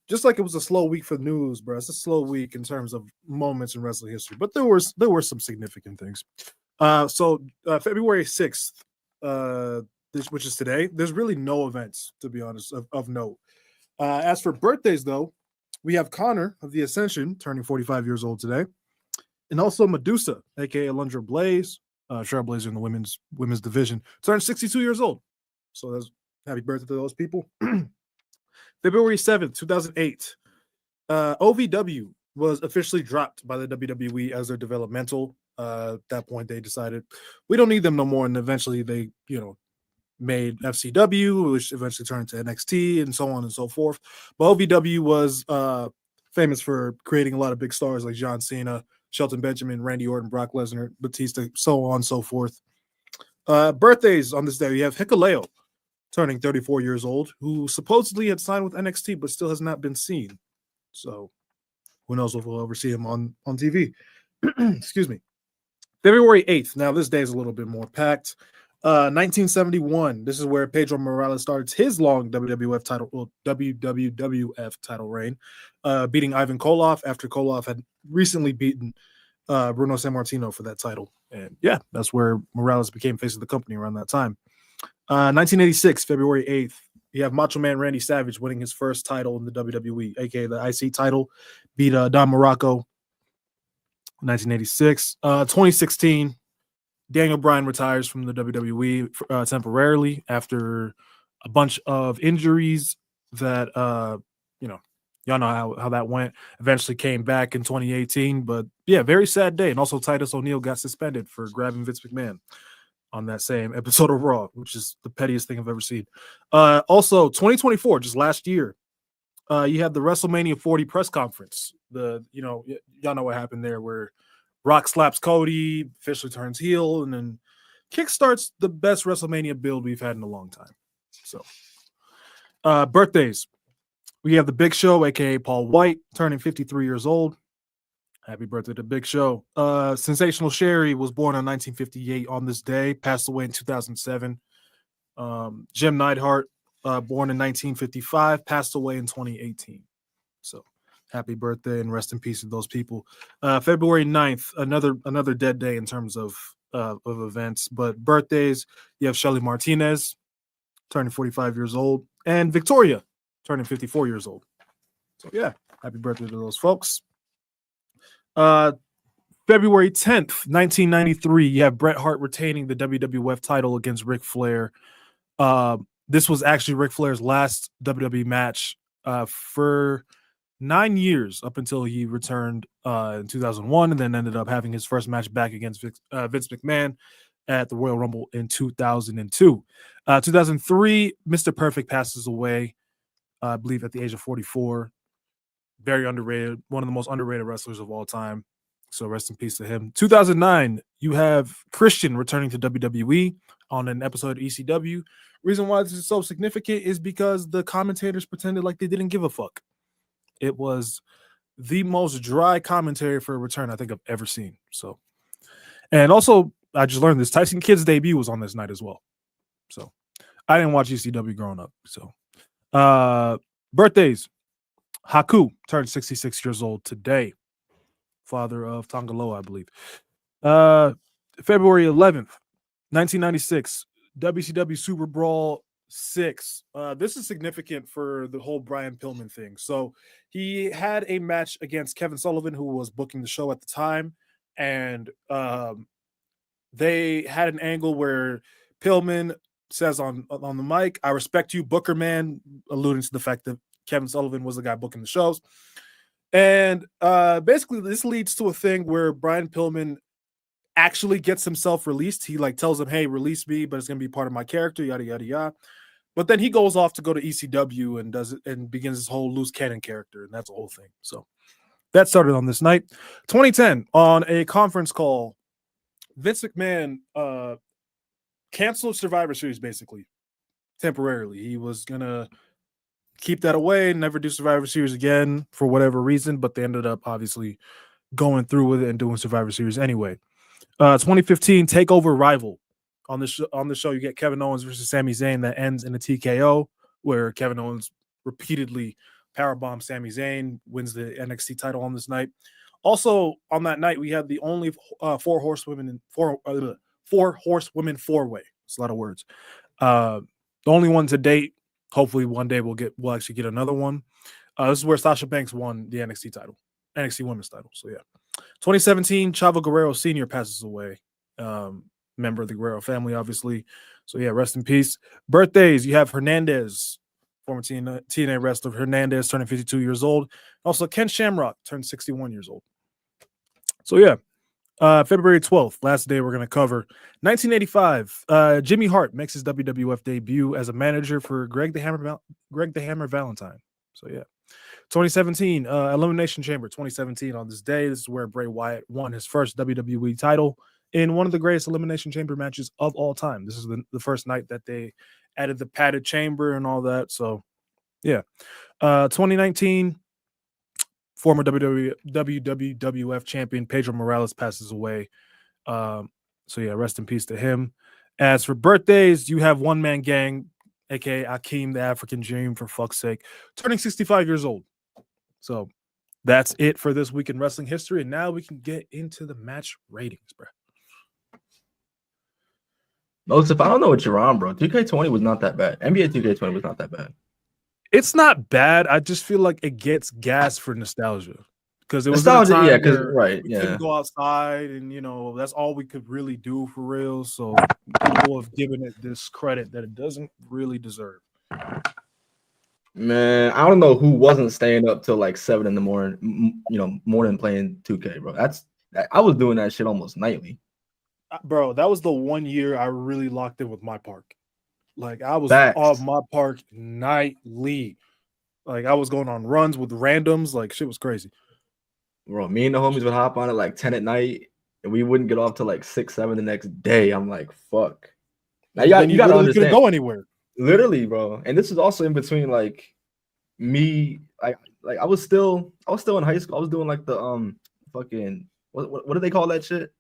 just like it was a slow week for news, bro. It's a slow week in terms of moments in wrestling history, but there were some significant things. So February 6th, which is today, there's really no events, to be honest, of note. As for birthdays, though, we have Connor of the Ascension turning 45 years old today. And also Medusa, aka Alundra Blaze, trailblazer in the women's division, turned 62 years old. So that's happy birthday to those people. February 7th, 2008, OVW was officially dropped by the WWE as their developmental. At that point, they decided we don't need them no more, and eventually they, made FCW, which eventually turned to NXT, and so on and so forth. But OVW was famous for creating a lot of big stars like John Cena, Shelton Benjamin, Randy Orton, Brock Lesnar, Batista, so on and so forth. Birthdays on this day, we have Hikuleo turning 34 years old, who supposedly had signed with NXT but still has not been seen. So who knows if we'll ever see him on TV. Excuse me. February 8th. Now, this day is a little bit more packed. 1971. This is where Pedro Morales starts his long WWF title reign, beating Ivan Koloff after Koloff had recently beaten Bruno Sammartino for that title. And yeah, that's where Morales became face of the company around that time. 1986, February 8th, you have Macho Man Randy Savage winning his first title in the WWE, aka the IC title, beat Don Morocco. 1986. 2016, Daniel Bryan retires from the WWE temporarily after a bunch of injuries that, y'all know how that went. Eventually came back in 2018, but yeah, very sad day. And also Titus O'Neil got suspended for grabbing Vince McMahon on that same episode of Raw, which is the pettiest thing I've ever seen. Also, 2024, just last year, you had the WrestleMania 40 press conference. Y'all know what happened there, where Rock slaps Cody, officially turns heel, and then kickstarts the best WrestleMania build we've had in a long time. So, birthdays. We have the Big Show, aka Paul White, turning 53 years old. Happy birthday to Big Show. Sensational Sherry was born in 1958 on this day, passed away in 2007. Jim Neidhart, born in 1955, passed away in 2018. So happy birthday and rest in peace to those people. February 9th, another dead day in terms of events, but birthdays, you have Shelly Martinez, turning 45 years old, and Victoria, turning 54 years old. So yeah, happy birthday to those folks. February 10th, 1993, you have Bret Hart retaining the WWF title against Ric Flair. This was actually Ric Flair's last WWE match for 9 years up until he returned in 2001 and then ended up having his first match back against Vince McMahon at the Royal Rumble in 2002. 2003, Mr. Perfect passes away, I believe at the age of 44. Very underrated, one of the most underrated wrestlers of all time. So rest in peace to him. 2009, you have Christian returning to WWE on an episode of ECW. Reason why this is so significant is because the commentators pretended like they didn't give a fuck. It was the most dry commentary for a return I think I've ever seen. So, and also I just learned this Tyson Kidd's debut was on this night as well. So I didn't watch ECW growing up. So birthdays. Haku turned 66 years old today. Father of Tongaloa, I believe. February 11th, 1996, WCW Super Brawl 6. This is significant for the whole Brian Pillman thing. So he had a match against Kevin Sullivan, who was booking the show at the time. And they had an angle where Pillman says on the mic, "I respect you, Booker man," alluding to the fact that Kevin Sullivan was the guy booking the shows. And basically this leads to a thing where Brian Pillman actually gets himself released. He like tells him, "Hey, release me, but it's going to be part of my character, yada, yada, yada." But then he goes off to go to ECW and does it and begins his whole loose cannon character. And that's the whole thing. So that started on this night. 2010, on a conference call, Vince McMahon canceled Survivor Series basically temporarily. He was going to keep that away and never do Survivor Series again for whatever reason, but they ended up obviously going through with it and doing Survivor Series anyway. 2015 Takeover Rival. On the show, you get Kevin Owens versus Sami Zayn that ends in a TKO, where Kevin Owens repeatedly powerbombs Sami Zayn, wins the NXT title on this night. Also on that night, we had the only four horsewomen four-way. It's a lot of words. The only one to date. Hopefully one day we'll actually get another one. This is where Sasha Banks won the NXT title, NXT Women's title. So yeah. 2017, Chavo Guerrero Sr. passes away. Member of the Guerrero family, obviously. So yeah, rest in peace. Birthdays, you have Hernandez, former TNA wrestler Hernandez, turning 52 years old. Also, Ken Shamrock turned 61 years old. So yeah. February 12th, last day we're going to cover. 1985, Jimmy Hart makes his WWF debut as a manager for Greg the Hammer Valentine. So yeah. 2017, Elimination Chamber 2017 on this day. This is where Bray Wyatt won his first WWE title in one of the greatest Elimination Chamber matches of all time. This is the first night that they added the padded chamber and all that. So yeah. 2019, former WWF champion Pedro Morales passes away. So yeah, rest in peace to him. As for birthdays, you have One Man Gang, aka Akeem the African Dream, for fuck's sake, turning 65 years old. So that's it for this week in wrestling history. And now we can get into the match ratings, bro. Joseph, I don't know what you're on, bro. 2K20 was not that bad. NBA 2K20 was not that bad. It's not bad. I just feel like it gets gas for nostalgia because it was nostalgia, yeah. Because we couldn't go outside, and that's all we could really do for real. So people have given it this credit that it doesn't really deserve. Man, I don't know who wasn't staying up till like 7 in the morning. Morning playing 2K, bro. I was doing that shit almost nightly. Bro, that was the one year I really locked in with my park. Like I was off my park nightly. Like I was going on runs with randoms. Like shit was crazy. Bro, me and the homies would hop on at like 10 at night and we wouldn't get off till like 6, 7 the next day. I'm like, fuck. Now you gotta understand. Couldn't go anywhere. Literally, bro. And this is also in between like me. I was still in high school. I was doing like the fucking what do they call that shit?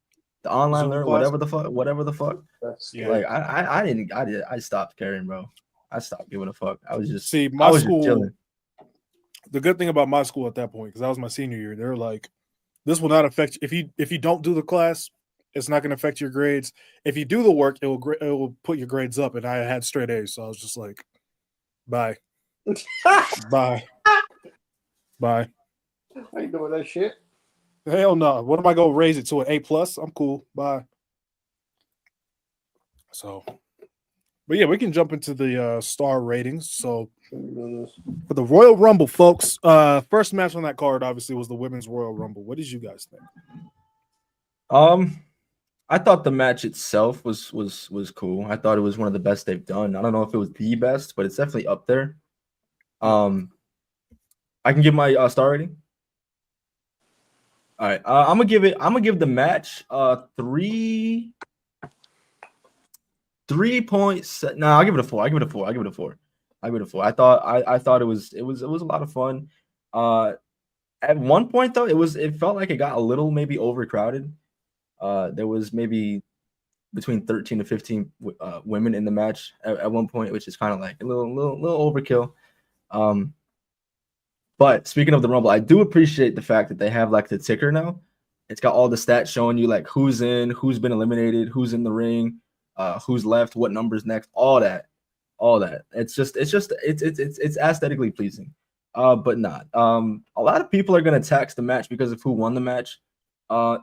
The online Zoom learn, class? whatever the fuck. That's Yeah. Like I stopped caring, bro. I stopped giving a fuck. I was just See, I was just chilling. the good thing about my school at that point, because that was my senior year, they're like, this will not affect if you don't do the class, it's not going to affect your grades. If you do the work, it will put your grades up. And I had straight A's, so I was just like, bye, bye. I ain't doing that shit. Hell no. What am I gonna raise it to an A plus? I'm cool. Bye. So, but yeah, we can jump into the star ratings. So for the Royal Rumble, folks, first match on that card obviously was the Women's Royal Rumble. What did you guys think? I thought the match itself was cool. I thought it was one of the best they've done. I don't know if it was the best, but it's definitely up there. I can give my star rating. All right, I'm gonna give the match 3.7. No, I'll give it a 4. I thought it was a lot of fun. At one point though, it felt like it got a little maybe overcrowded. There was maybe between 13 to 15 women in the match at one point, which is kind of like a little overkill. But speaking of the Rumble, I do appreciate the fact that they have like the ticker now. It's got all the stats showing you like who's in, who's been eliminated, who's in the ring, who's left, what numbers next, all that. It's aesthetically pleasing. But not. A lot of people are gonna tax the match because of who won the match. The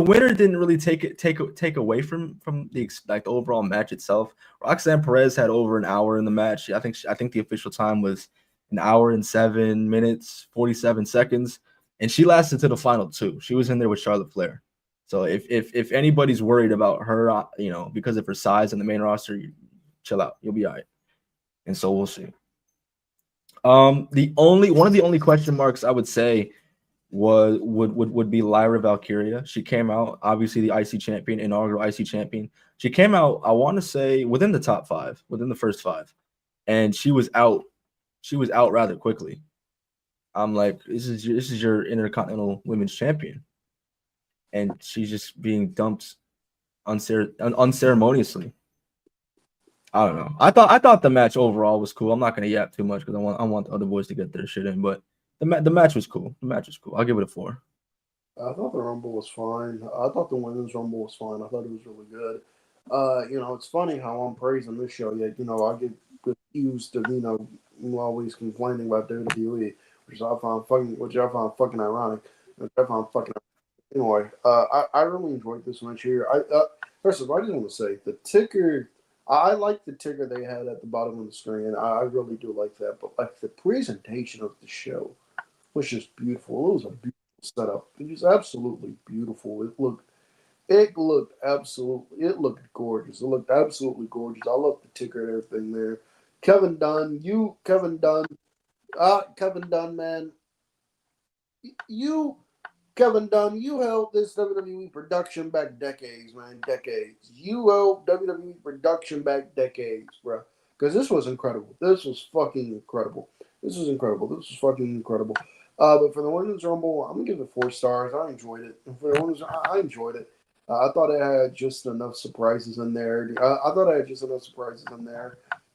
winner didn't really take away from the like the overall match itself. Roxanne Perez had over an hour in the match. I think the official time was an hour and 7 minutes 47 seconds, and she lasted to the final 2. She was in there with Charlotte Flair. So if anybody's worried about her, because of her size in the main roster, chill out. You'll be all right. And so we'll see. One of the only question marks I would say would be Lyra Valkyria. She came out, obviously the IC champion, inaugural IC champion. She came out, I want to say, within the top 5, within the first 5, and she was out rather quickly. I'm like, this is your Intercontinental Women's Champion, and she's just being dumped unceremoniously. I don't know. I thought the match overall was cool. I'm not gonna yap too much because I want the other boys to get their shit in, but the match was cool. I'll give it a 4. I thought the Rumble was fine. I thought the Women's Rumble was fine. I thought it was really good. It's funny how I'm praising this show, yet I get accused of always complaining about WWE, which I find fucking ironic. Anyway, I really enjoyed this match here. First of all, I just want to say the ticker. I like the ticker they had at the bottom of the screen. I really do like that. But like the presentation of the show was just beautiful. It was a beautiful setup. It was absolutely beautiful. It looked gorgeous. It looked absolutely gorgeous. I love the ticker and everything there. Kevin Dunn, man. Kevin Dunn, you held this WWE production back decades, man. Decades. You held WWE production back decades, bro. Because this was incredible. This was fucking incredible. But for the Women's Rumble, I'm going to give it 4 stars. I enjoyed it. For the Women's, I enjoyed it. I thought it had just enough surprises in there.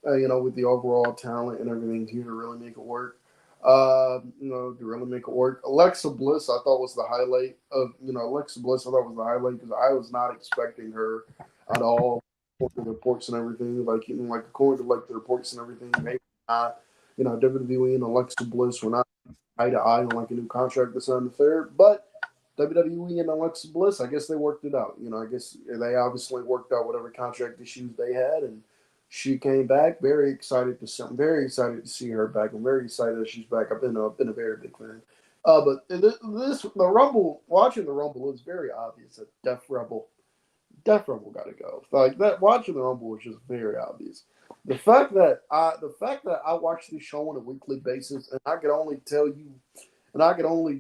With the overall talent and everything here to really make it work. Alexa Bliss, I thought was the highlight because I was not expecting her at all. The reports and everything, according to the reports and everything, maybe not. WWE and Alexa Bliss were not eye to eye on a new contract to sign the fair, but WWE and Alexa Bliss, I guess they worked it out. I guess they obviously worked out whatever contract issues they had, and she came back. Very excited to see her back. I'm very excited that she's back. I've been a very big fan. But the Rumble, watching the Rumble, it was very obvious that Def Rebel got to go. Like that, watching the Rumble was just very obvious. The fact that I watch this show on a weekly basis, and I could only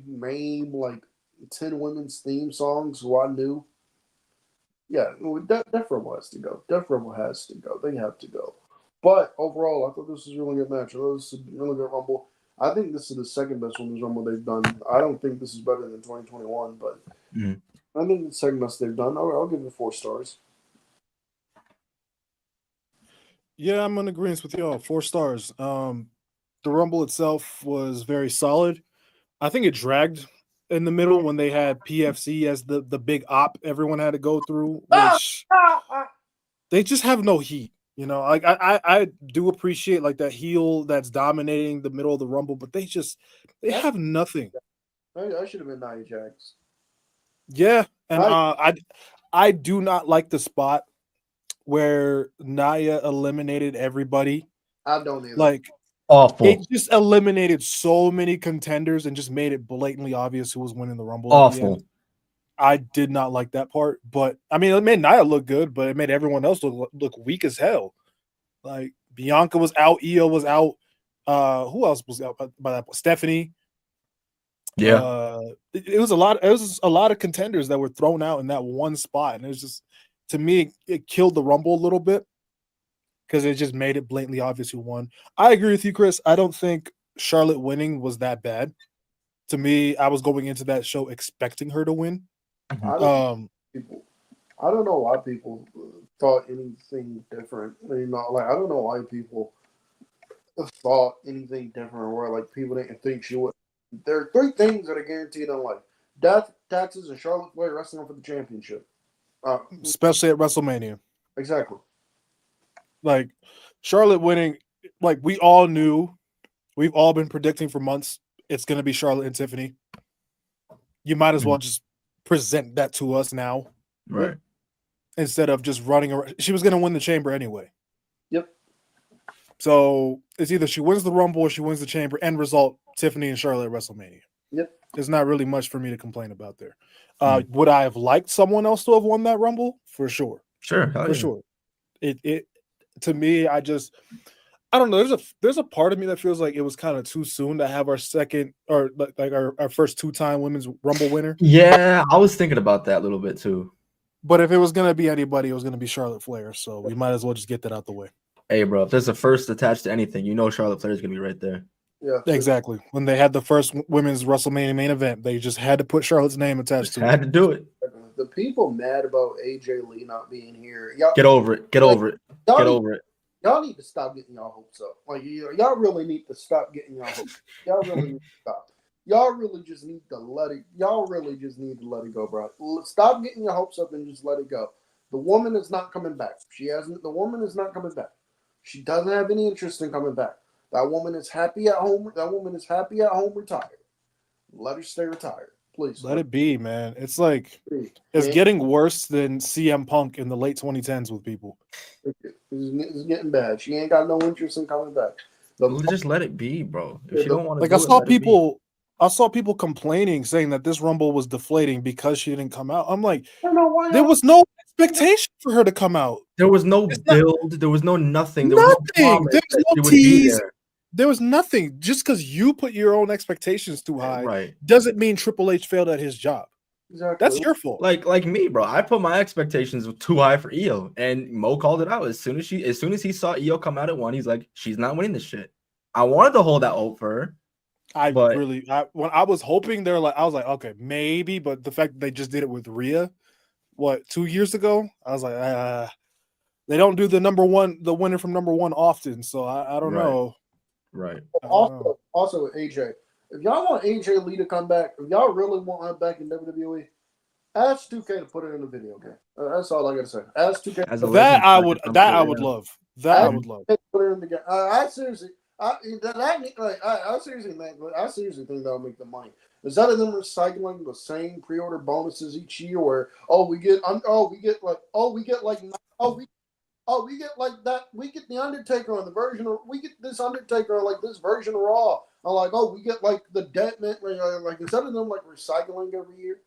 name 10 women's theme songs who I knew. Yeah, Def Rebel has to go. They have to go. But overall, I thought this was a really good match. I thought this was a really good Rumble. I think this is the second best Women's Rumble they've done. I don't think this is better than 2021, but I think the second best they've done. I'll give it 4 stars. Yeah, I'm in agreement with y'all. 4 stars. The Rumble itself was very solid. I think it dragged in the middle when they had PFC as the big op everyone had to go through, which they just have no heat. You know, like I do appreciate like that heel that's dominating the middle of the Rumble, but they have nothing. I should have been Nia Jax. Yeah, and I do not like the spot where Nia eliminated everybody. I don't either. Like Awful. it just eliminated so many contenders and just made it blatantly obvious who was winning the Rumble. Awful. At the end. I did not like that part, but I mean, it made Nia look good, but it made everyone else look weak as hell. Like Bianca was out, Io was out. Who else was out by that point? Stephanie. Yeah. It was a lot. It was a lot of contenders that were thrown out in that one spot, and it was just, to me, it killed the Rumble a little bit because it just made it blatantly obvious who won. I agree with you, Chris. I don't think Charlotte winning was that bad. To me, I was going into that show expecting her to win. I don't know why people thought anything different. You know, like I don't know why people thought anything different. Where like people didn't think she would. There are 3 things that are guaranteed in life: death, taxes, and Charlotte Flair wrestling for the championship. Especially at WrestleMania. Exactly. Like Charlotte winning, like we all knew, we've all been predicting for months. It's going to be Charlotte and Tiffany. You might as well just present that to us now. Right. Instead of just running around. She was going to win the Chamber anyway. Yep. So it's either she wins the Rumble or she wins the Chamber. End result, Tiffany and Charlotte at WrestleMania. Yep. There's not really much for me to complain about there. Would I have liked someone else to have won that Rumble? For sure. Sure. For sure. It to me, I don't know. There's a part of me that feels like it was kind of too soon to have our second or like our first 2-time women's Rumble winner. Yeah, I was thinking about that a little bit too. But if it was gonna be anybody, it was gonna be Charlotte Flair. So we might as well just get that out the way. Hey, bro, if there's a first attached to anything, you know Charlotte Flair is gonna be right there. Yeah. Exactly. When they had the first women's WrestleMania main event, they just had to put Charlotte's name attached to it. Had to do it. The people mad about AJ Lee not being here. Y'all, Get over it. Get over it. Get over it. Y'all need to stop getting y'all hopes up. Like y'all really need to stop getting y'all hopes. Y'all really need to stop. Y'all really just need to let it. Y'all really just need to let it go, bro. Stop getting your hopes up and just let it go. The woman is not coming back. The woman is not coming back. She doesn't have any interest in coming back. That woman is happy at home. That woman is happy at home, retired. Let her stay retired, please. Let it be, man. It's like it's getting worse than CM Punk in the late 2010s with people. It's getting bad. She ain't got no interest in coming back. Just let it be, bro. If you don't want to, like I saw people complaining, saying that this Rumble was deflating because she didn't come out. I'm like, I don't know why there was no expectation for her to come out. There was no build. There was no nothing. There nothing. Was no there was no tease. There was nothing. Just because you put your own expectations too high, right, doesn't mean Triple H failed at his job. Exactly. That's your fault. Like me, bro. I put my expectations too high for Io, and Mo called it out as soon as he saw Io come out at 1. He's like, she's not winning this shit. I wanted to hold that hope for her. When I was hoping I was like, okay, maybe, but the fact that they just did it with Rhea, 2 years ago, I was like, they don't do the winner from number 1 often, so I don't know. Right. Also with AJ, if y'all want AJ Lee to come back, if y'all really want her back in WWE, ask 2K to put her in the video game. That's all I gotta say. Ask 2K. That I would love. That I would love. Put her in the game. I seriously man. I seriously think that'll make the money. Instead of them recycling the same pre-order bonuses each year, where we get the Undertaker on the version of we get this Undertaker on like this version of Raw. I'm like, we get like the Dead Man, like instead of them like recycling every year,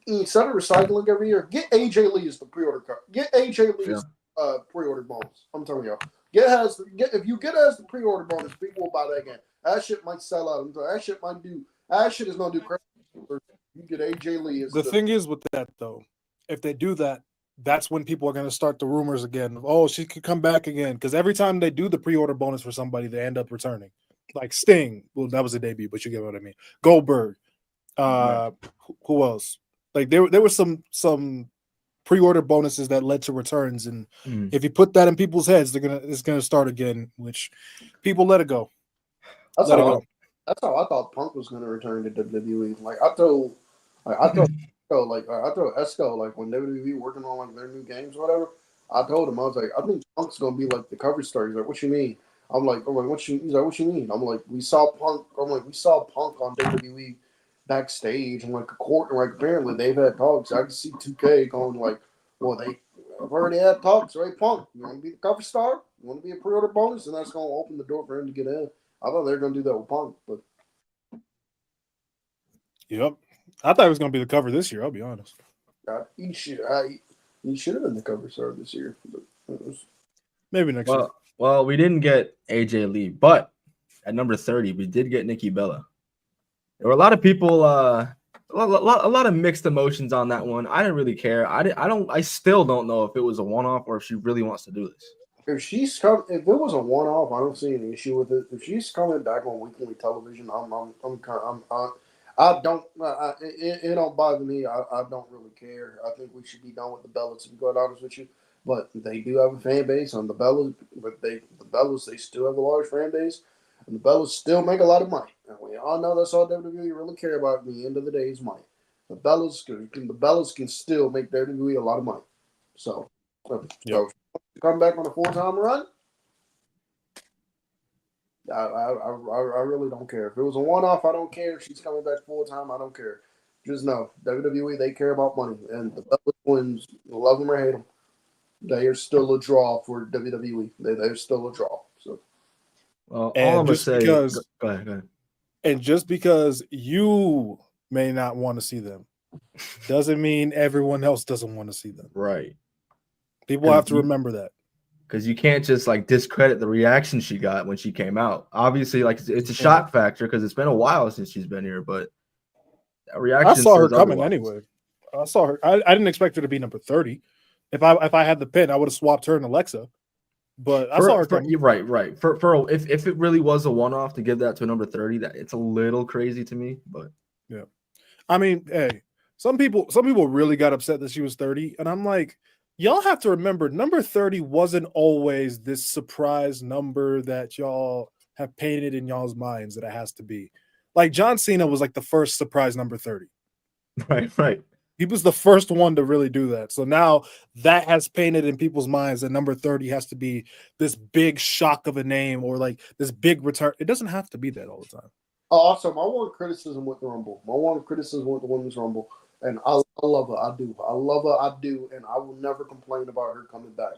instead of recycling every year, get AJ Lee as the pre-order card. Get AJ Lee as pre-order bonus. I'm telling y'all. If you get as the pre-order bonus, people will buy that again. That shit might sell out. That shit is gonna do crazy. You get AJ Lee as the thing is with that though, if they do that, that's when people are going to start the rumors again. Oh, she could come back again. Because every time they do the pre-order bonus for somebody, they end up returning. Like Sting. Well, that was a debut, but you get what I mean. Goldberg. Who else? Like there were some pre-order bonuses that led to returns. And if you put that in people's heads, it's gonna start again, which people let it go. That's how I thought Punk was going to return to WWE. Like I told Esco, like when WWE working on like their new games or whatever, I told him, I was like, I think Punk's gonna be like the cover star. He's like, what you mean? I'm like, he's like, what you mean? I'm like, we saw Punk on WWE backstage and like a court, and like apparently they've had talks. I can see 2K going like, well, they've already had talks, right? Punk, you want to be the cover star? You want to be a pre-order bonus, and that's gonna open the door for him to get in. I thought they were gonna do that with Punk, but yep. I thought it was going to be the cover this year. I'll be honest. he should have been the cover star this year. But maybe next year. Well, we didn't get AJ Lee, but at number 30, we did get Nikki Bella. There were a lot of people, a lot of mixed emotions on that one. I didn't really care. I still don't know if it was a one-off or if she really wants to do this. if it was a one-off, I don't see any issue with it. If she's coming back on weekly television, it don't bother me. I don't really care. I think we should be done with the Bellas, to be quite honest with you. But they do have a fan base on the Bellas. But the Bellas, they still have a large fan base, and the Bellas still make a lot of money. And we all know that's all WWE really care about. At the end of the day, is money. The Bellas can still make WWE a lot of money. So come back on a full-time run. I really don't care. If it was a one-off, I don't care. If she's coming back full-time, I don't care. Just know, WWE, they care about money. And the Bellas twins, love them or hate them, they are still a draw for WWE. They're still a draw. So, well, all I'm going to say... Go ahead. And just because you may not want to see them doesn't mean everyone else doesn't want to see them. Right. People have to remember that. Because you can't just like discredit the reaction she got when she came out. Obviously, like it's a shock factor because it's been a while since she's been here, but that reaction. I saw her coming anyway. I saw her. I didn't expect her to be number 30. If I had the pin, I would have swapped her and Alexa. But I saw her coming. Right. If it really was a one-off to give that to a number 30, that it's a little crazy to me. But yeah, I mean, hey, some people really got upset that she was 30, and I'm like, y'all have to remember, number 30 wasn't always this surprise number that y'all have painted in y'all's minds that it has to be. Like John Cena was like the first surprise number 30. Right. He was the first one to really do that. So now that has painted in people's minds that number 30 has to be this big shock of a name or like this big return. It doesn't have to be that all the time. Also, my one criticism with the Rumble, my one criticism with the Women's Rumble, and I love her. I do. I love her. I do. And I will never complain about her coming back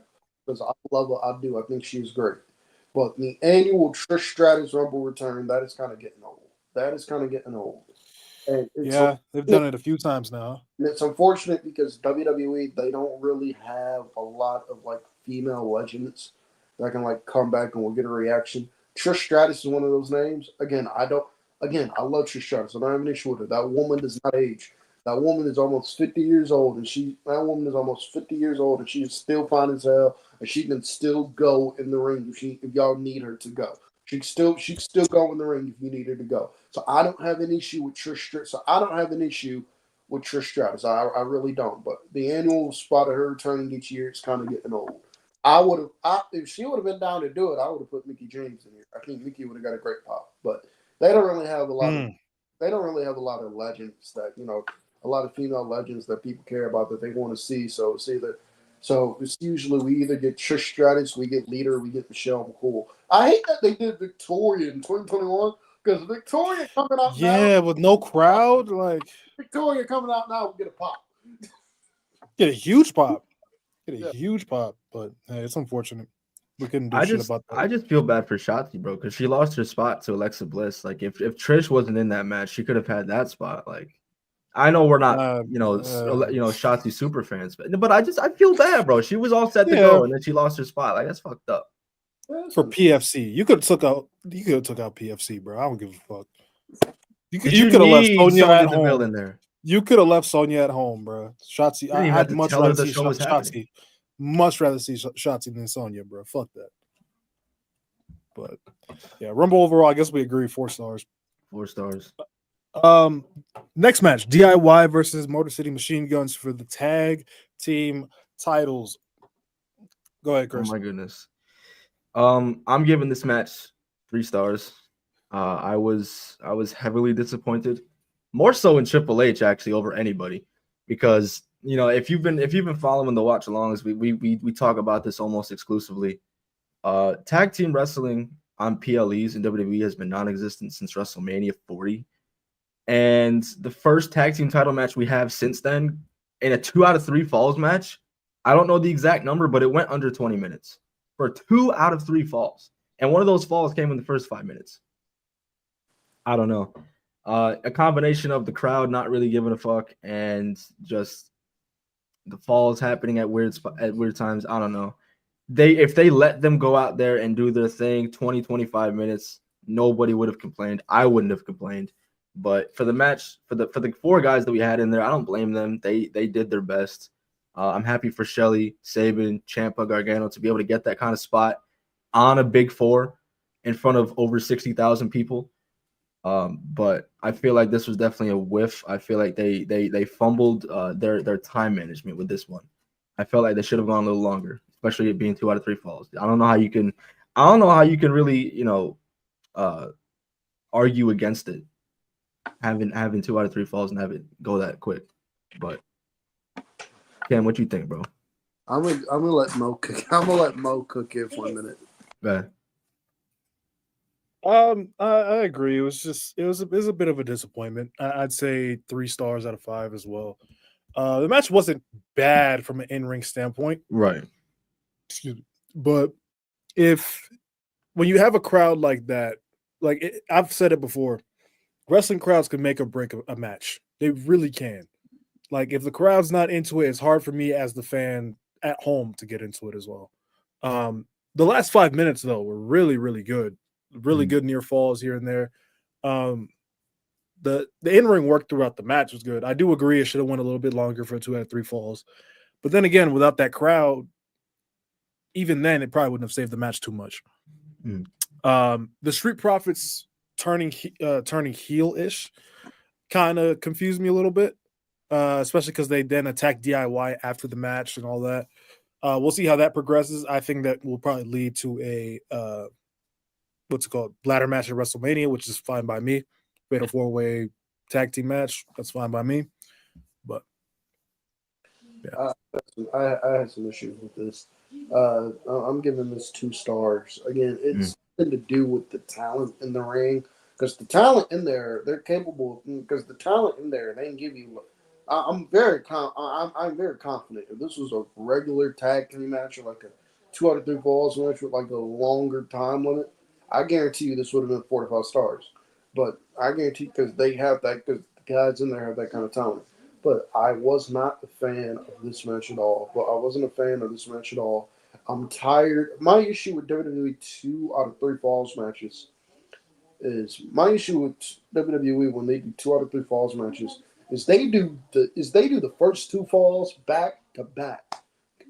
because I love her. I do. I think she's great. But the annual Trish Stratus Rumble return, that is kind of getting old. And they've done it a few times now. And it's unfortunate because WWE, they don't really have a lot of like female legends that can like come back and will get a reaction. Trish Stratus is one of those names. Again, I love Trish Stratus. I don't have an issue with her. That woman does not age. That woman is almost 50 years old, and she is still fine as hell, and she can still go in the ring if y'all need her to go. She can still go in the ring if you need her to go. So I don't have an issue with Trish Stratus. I really don't. But the annual spot of her returning each year is kind of getting old. If she would have been down to do it, I would have put Mickie James in here. I think Mickie would have got a great pop. But they don't really have a lot of legends that, a lot of female legends that people care about that they want to see. So it's usually we either get Trish Stratus, we get Lita, or we get Michelle McCool. I hate that they did Victoria in 2021 because Victoria coming out now. Yeah, with no crowd, like Victoria coming out now will get a pop. Get a huge pop. Huge pop, but hey, it's unfortunate. We couldn't do shit about that. I just feel bad for Shotzi, bro, because she lost her spot to Alexa Bliss. Like if Trish wasn't in that match, she could have had that spot. Like I know we're not, Shotzi super fans, but I feel bad, bro. She was all set to go, and then she lost her spot. Like that's fucked up. For PFC, you could have took out PFC, bro. I don't give a fuck. You could have left Sonya at home. In there. You could have left Sonya at home, bro. Shotzi, didn't even have I'd to much tell her rather the see show was happening. Shotzi. Much rather see Shotzi than Sonya, bro. Fuck that. But yeah, Rumble overall, I guess we agree 4 stars. 4 stars. Next match, DIY versus Motor City Machine Guns for the tag team titles. Go ahead, Oh Chris. my goodness. I'm giving this match 3 stars. I was heavily disappointed, more so in Triple H actually over anybody, because if you've been following the watch alongs, we talk about this almost exclusively. Tag team wrestling on PLEs in WWE has been non-existent since WrestleMania 40, and the first tag team title match we have since then in a 2 out of 3 falls match. I don't know the exact number, but it went under 20 minutes for 2 out of 3 falls. And one of those falls came in the first 5 minutes. I don't know. A combination of the crowd not really giving a fuck and just the falls happening at weird times. I don't know. If they let them go out there and do their thing 20-25 minutes, nobody would have complained. I wouldn't have complained. But for the match, for the 4 guys that we had in there, I don't blame them. They did their best. I'm happy for Shelly, Sabin, Ciampa, Gargano to be able to get that kind of spot on a big 4 in front of over 60,000 people. But I feel like this was definitely a whiff. I feel like they fumbled their time management with this one. I felt like they should have gone a little longer, especially it being 2 out of 3 falls. I don't know how you can really argue against it, having 2 out of 3 falls and have it go that quick. But Cam, what you think, bro? I'm gonna let Mo cook. I'm gonna let Mo cook it for a minute. Yeah. I agree. It was a bit of a disappointment. I'd say 3 stars out of 5 as well. The match wasn't bad from an in-ring standpoint, Right. excuse me, but when you have a crowd like that, I've said it before, wrestling crowds can make or break a match. They really can. Like if the crowd's not into it, it's hard for me as the fan at home to get into it as well. The last 5 minutes though were really, really good. Really good near falls here and there. The in-ring work throughout the match was good. I do agree it should have went a little bit longer for 2 out of 3 falls. But then again, without that crowd, even then, it probably wouldn't have saved the match too much. The Street Profits turning heel-ish kind of confused me a little bit, especially because they then attacked DIY after the match and all that. We'll see how that progresses. I think that will probably lead to a ladder match at WrestleMania, which is fine by me. Fatal 4-way tag team match, that's fine by me. But yeah, I had some issues with this. I'm giving this 2 stars. Again, it's something to do with the talent in the ring, because the talent in there, they're capable. Because the talent in there, they can give you. I'm very confident. If this was a regular tag team match or like a 2 out of 3 falls match with like a longer time limit, I guarantee you this would have been 4 to 5 stars. But I guarantee because they have that, because the guys in there have that kind of talent. But I was not a fan of this match at all. But I wasn't a fan of this match at all. I'm tired. My issue with WWE 2 out of 3 falls matches is WWE when they do 2 out of 3 falls matches is they do the first 2 falls back to back,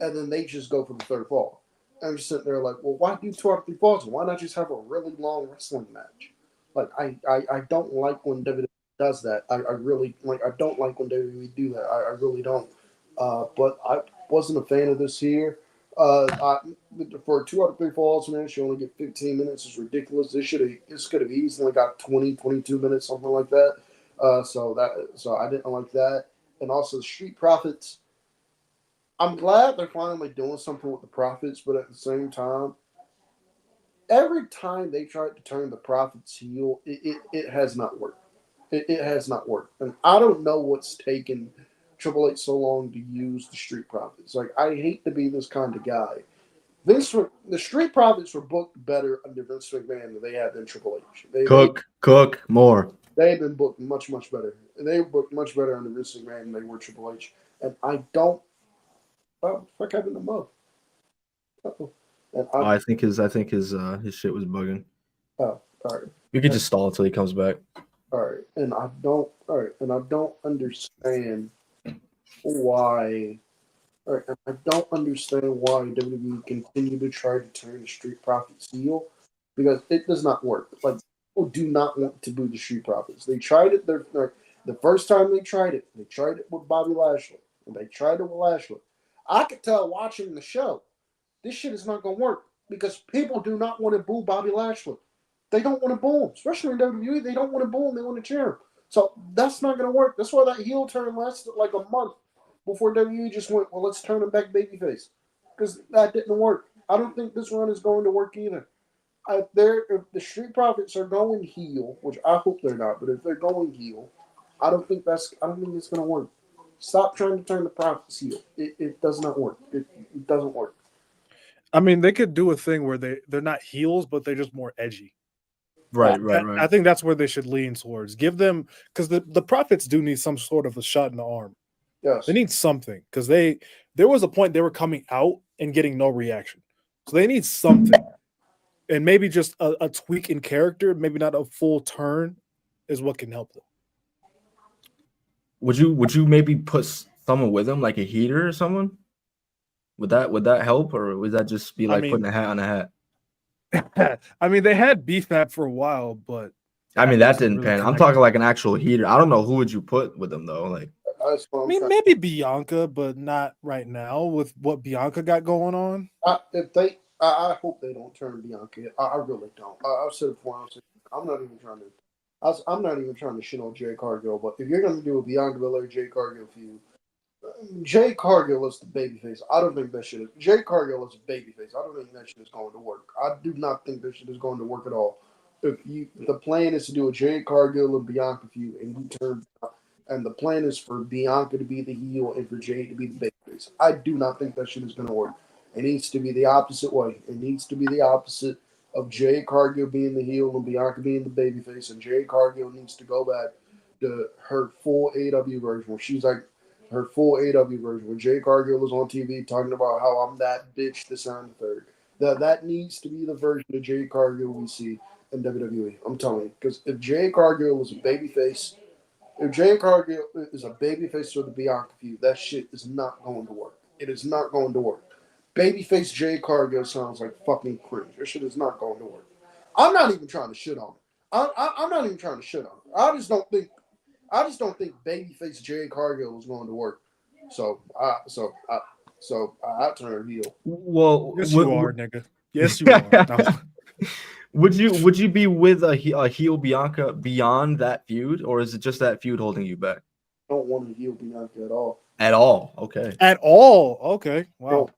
and then they just go for the 3rd fall. I'm just sitting there like, well, why do 2 out of 3 falls? Why not just have a really long wrestling match? Like I don't like when WWE does that. I really I don't like when WWE do that. I really don't. But I wasn't a fan of this here. For a 2 out of 3 falls match, you only get 15 minutes. It's ridiculous. This could have easily got 20, 22 minutes, something like that. So I didn't like that. And also the Street Profits. I'm glad they're finally doing something with the Profits, but at the same time, every time they tried to turn the Profits heel, it has not worked. It has not worked. And I don't know what's taken Triple H so long to use the Street Profits. Like, I hate to be this kind of guy. The Street Profits were booked better under Vince McMahon than they had in Triple H. Cook more. They've been booked much, much better. They were booked much better under Vince McMahon than they were Triple H. And I don't. Oh, fuck having them up. I think his shit was bugging. Oh, all right. You could just stall until he comes back. All right, and I don't. All right, and I don't understand why. All right, and I don't understand why WWE continue to try to turn the Street Profits heel because it does not work. Like people do not want to boo the Street Profits. They tried it. The first time they tried it with Bobby Lashley, and they tried it with Lashley. I could tell watching the show, this shit is not going to work because people do not want to boo Bobby Lashley. They don't want to boo him, especially in WWE. They don't want to boo him. They want to cheer him. So that's not going to work. That's why that heel turn lasted like a month before WWE just went, well, let's turn him back babyface. Because that didn't work. I don't think this run is going to work either. If the Street Profits are going heel, which I hope they're not, but if they're going heel, I don't think it's going to work. Stop trying to turn the Profits heel. It does not work. It doesn't work. I mean, they could do a thing where they're not heels, but they're just more edgy. Right. I think that's where they should lean towards. Give them, because the Profits do need some sort of a shot in the arm. Yes. They need something because there was a point they were coming out and getting no reaction. So they need something. And maybe just a tweak in character, maybe not a full turn, is what can help them. Would you maybe put someone with him, like a heater or someone? Would that help, or would that just be like putting a hat on a hat? I mean, they had BFAB for a while, but I mean that didn't really pan. I'm connect. talking like an actual heater. I don't know who would you put with them though. Like, I mean, maybe Bianca, but not right now with what Bianca got going on. I hope they don't turn Bianca. I really don't. I've said it before. I'm not even trying to. I'm not even trying to shit on Jay Cargill. But if you're going to do a Bianca Belair Jay Cargill feud, Jay Cargill is the babyface. I don't think that shit is. Jay Cargill is a babyface. I don't think that shit is going to work. I do not think that shit is going to work at all. If the plan is to do a Jay Cargill and Bianca feud, and the plan is for Bianca to be the heel and for Jay to be the babyface, I do not think that shit is going to work. It needs to be the opposite way. It needs to be the opposite of Jay Cargill being the heel and Bianca being the babyface, and Jay Cargill needs to go back to her full AW version where she's like her full AW version where Jay Cargill is on TV talking about how I'm that bitch, this and the third. That needs to be the version of Jay Cargill we see in WWE. I'm telling you, because if Jay Cargill is a babyface, if Jay Cargill is a babyface for the Bianca feud, that shit is not going to work. It is not going to work. Babyface Jay Cargill sounds like fucking cringe. That shit is not going to work. I'm not even trying to shit on him. I'm not even trying to shit on him. I just don't think babyface Jay Cargill is going to work. So I turn heel. well, Yes, you are, nigga. Yes, you are. No. Would you be with a heel Bianca beyond that feud, or is it just that feud holding you back? I don't want to heel Bianca at all. At all? Okay. At all? Okay. Wow.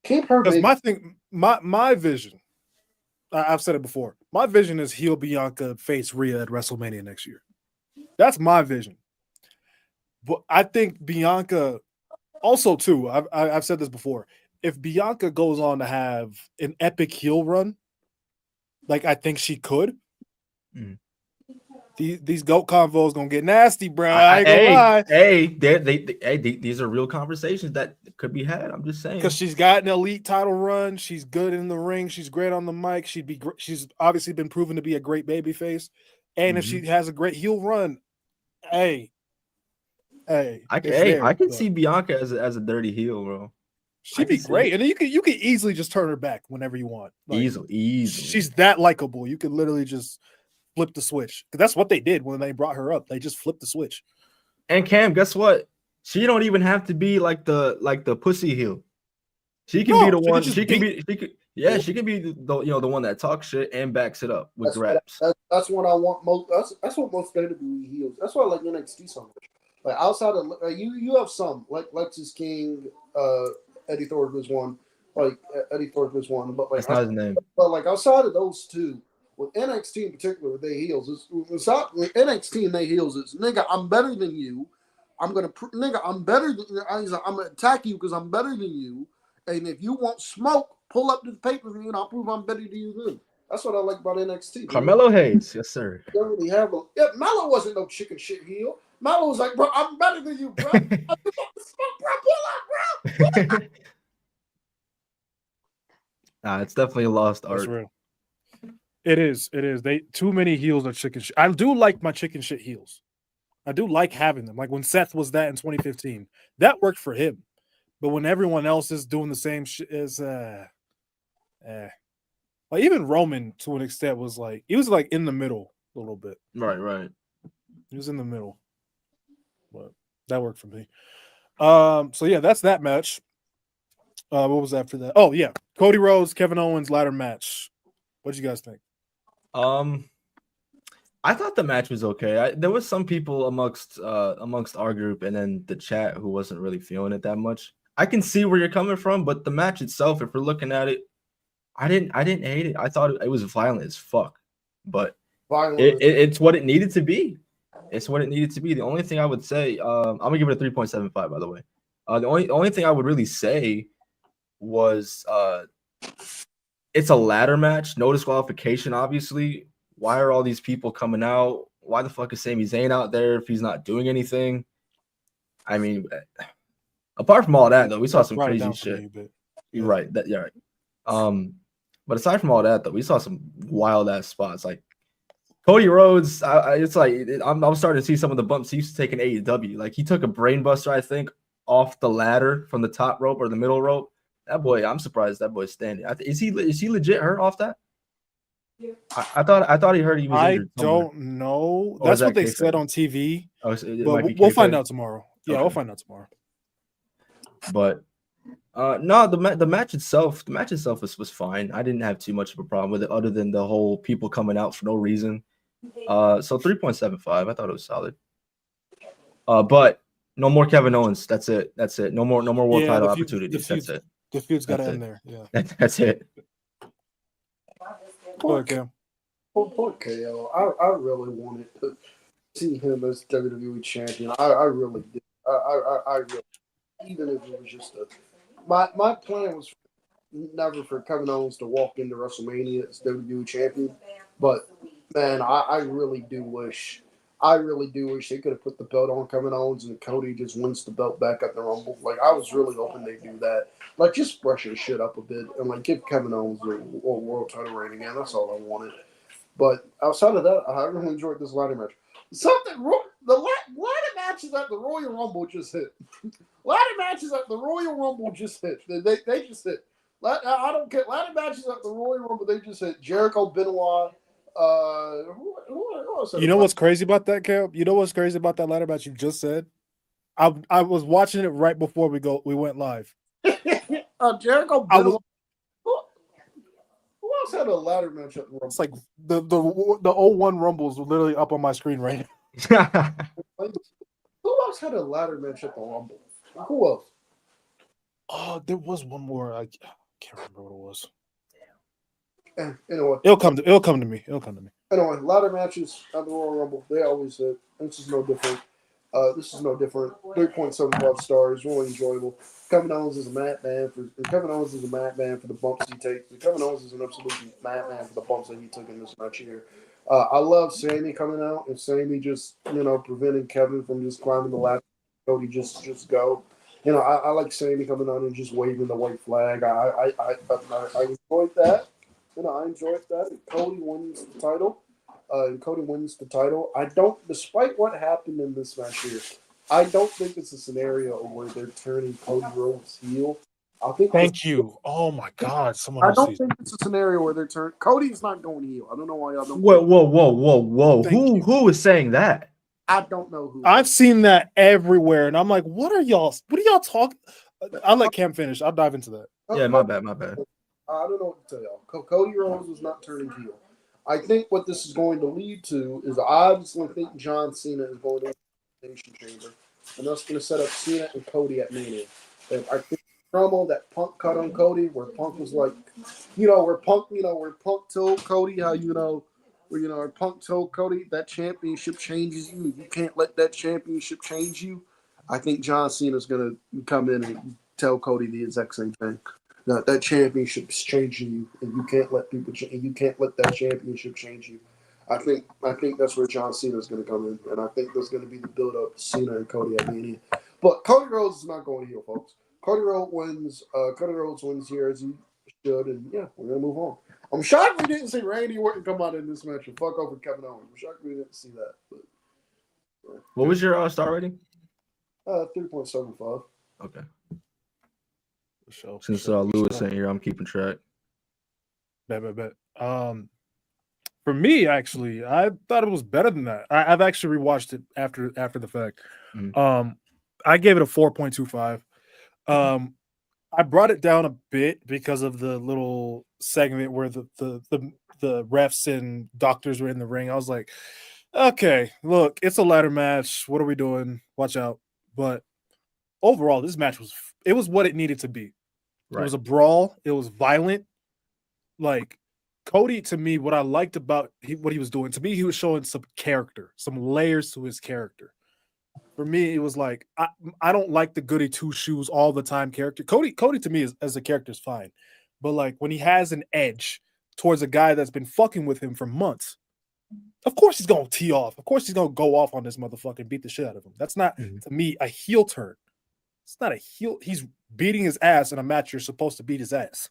Keep her. Because my thing, my vision, I've said it before. My vision is heel Bianca face Rhea at WrestleMania next year. That's my vision. But I think Bianca, also too, I've said this before. If Bianca goes on to have an epic heel run, like I think she could, these GOAT convos gonna get nasty, bro. I ain't gonna lie. These are real conversations that could be had. I'm just saying, because she's got an elite title run. She's good in the ring. She's great on the mic. She's obviously been proven to be a great babyface. And if she has a great heel run, I can see Bianca as a dirty heel, bro. She'd be great, and then you could easily just turn her back whenever you want. Like, easily. She's that likable. You could literally just flip the switch. Because that's what they did when they brought her up. They just flipped the switch. And Cam, guess what? She don't even have to be like the pussy heel. She can be the one. She can be the one that talks shit and backs it up with grabs. That's what I want most. That's what most WWE heels. That's why I like NXT so much. Like outside of you have some like Lexus King, Eddie Thorpe is one. But like that's not his name. But like outside of those two, with NXT in particular, with their heels, with NXT and their heels is nigga, I'm better than you. I'm better than you. I'm gonna attack you because I'm better than you. And if you want smoke, pull up to the pay-per-view and I'll prove I'm better than you then. That's what I like about NXT. Carmelo Hayes, yes sir. Don't really have Melo wasn't no chicken shit heel. Melo was like, bro, I'm better than you, bro. Smoke, bro, pull up, bro. Nah, it's definitely a lost art. That's real. It is. They too many heels are chicken shit. I do like my chicken shit heels. I do like having them. Like when Seth was that in 2015, that worked for him. But when everyone else is doing the same shit, is like even Roman to an extent was like he was like in the middle a little bit. Right. He was in the middle, but that worked for me. So yeah, that's that match. What was after that? Oh yeah, Cody Rhodes, Kevin Owens ladder match. What do you guys think? I thought the match was okay. There was some people amongst our group and then the chat who wasn't really feeling it that much. I can see where you're coming from, but the match itself, if we're looking at it, I didn't hate it. I thought it was violent as fuck, but it's what it needed to be. It's what it needed to be. The only thing I would say, I'm gonna give it a 3.75. By the way, the only thing I would really say was it's a ladder match, no disqualification, obviously. Why are all these people coming out? Why the fuck is Sami Zayn out there if he's not doing anything? I mean, apart from all that, though, we saw some crazy shit. You're right. You're right. But aside from all that, though, we saw some wild ass spots. Like Cody Rhodes, it's like I'm starting to see some of the bumps he used to take in AEW. Like he took a brain buster, I think, off the ladder from the top rope or the middle rope. That boy, I'm surprised that boy's standing. Is he legit hurt off that? I thought he heard he was injured. I don't know. That's what they said on TV. Oh, but we'll find out tomorrow. Yeah, okay. We'll find out tomorrow. But no, the match itself was fine. I didn't have too much of a problem with it, other than the whole people coming out for no reason. So 3.75. I thought it was solid. But no more Kevin Owens. That's it. No more world title opportunities. That's it. The feud's got to end there. Yeah. That's it. Poor KO. I really wanted to see him as WWE champion. I really did. I really, even if it was just my plan was never for Kevin Owens to walk into WrestleMania as WWE champion. But man, I really do wish they could have put the belt on Kevin Owens and Cody just wins the belt back at the Rumble. Like I was really hoping they'd do that. Like just brush his shit up a bit and like give Kevin Owens a world title reign again. That's all I wanted. But outside of that, I really enjoyed this ladder match. The ladder matches at the Royal Rumble just hit. Ladder matches at the Royal Rumble just hit. They just hit. I don't care. Ladder matches at the Royal Rumble, they just hit. Jericho, Benoit. Who else? You know what's crazy about that, Caleb? You know what's crazy about that ladder match you just said? I was watching it right before we went live. Jericho, Benoit. Who else had a ladder match at the Rumble? It's like the 01 Rumble is literally up on my screen right now. Who else had a ladder match at the Rumble? Who else? Oh, there was one more. I can't remember what it was. Anyway, it'll come to me. Anyway, ladder matches at the Royal Rumble, they always hit. This is no different. 3.75 stars, really enjoyable. Kevin Owens is a madman for the bumps he takes. Kevin Owens is an absolute madman for the bumps that he took in this match here. I love Sami coming out and Sami just preventing Kevin from just climbing the ladder. Cody just go. I like Sami coming out and just waving the white flag. I enjoyed that. I enjoyed that. Cody wins the title. I don't, despite what happened in this match here, I don't think it's a scenario where they're turning Cody Rhodes heel. Thank you. Oh my God! I don't think it's a scenario where they're turning. Cody's not going heel. I don't know why y'all don't. Whoa! Who is saying that? I don't know who. I've seen that everywhere, and I'm like, what are y'all talking? I'll let Cam finish. I'll dive into that. Yeah, my bad. I don't know what to tell y'all. Cody Rhodes is not turning heel. I think what this is going to lead to is I obviously think John Cena is going to the Nation Chamber, and that's going to set up Cena and Cody at Mania. And I think the promo that Punk cut on Cody, where Punk was like, where Punk told Cody how where Punk told Cody that championship changes you. You can't let that championship change you. I think John Cena is going to come in and tell Cody the exact same thing. That championship's changing you, and you can't let you can't let that championship change you. I think that's where John Cena is going to come in, and I think there's going to be the build up to Cena and Cody at Mania. But Cody Rhodes is not going heel, folks. Cody Rhodes wins here as he should, and yeah, we're going to move on. I'm shocked we didn't see Randy Orton come out in this match and fuck over Kevin Owens. I'm shocked we didn't see that. But, What was your star rating? 3.75. Okay. For sure, Since for Lewis sure. ain't here, I'm keeping track. Bet. For me, actually, I thought it was better than that. I've actually rewatched it after the fact. Mhm. I gave it a 4.25. I brought it down a bit because of the little segment where the refs and doctors were in the ring. I was like, okay, look, it's a ladder match. What are we doing? Watch out. But overall, this match was what it needed to be. Right. It was a brawl. It was violent. Like Cody, to me, what I liked about what he was doing, to me, he was showing some character, some layers to his character. For me, it was like I don't like the goody two shoes all the time character. Cody to me as a character is fine, but like when he has an edge towards a guy that's been fucking with him for months, of course he's gonna tee off. Of course he's gonna go off on this motherfucker and beat the shit out of him. That's not Mhm. to me a heel turn. It's not a heel. He's beating his ass in a match you're supposed to beat his ass.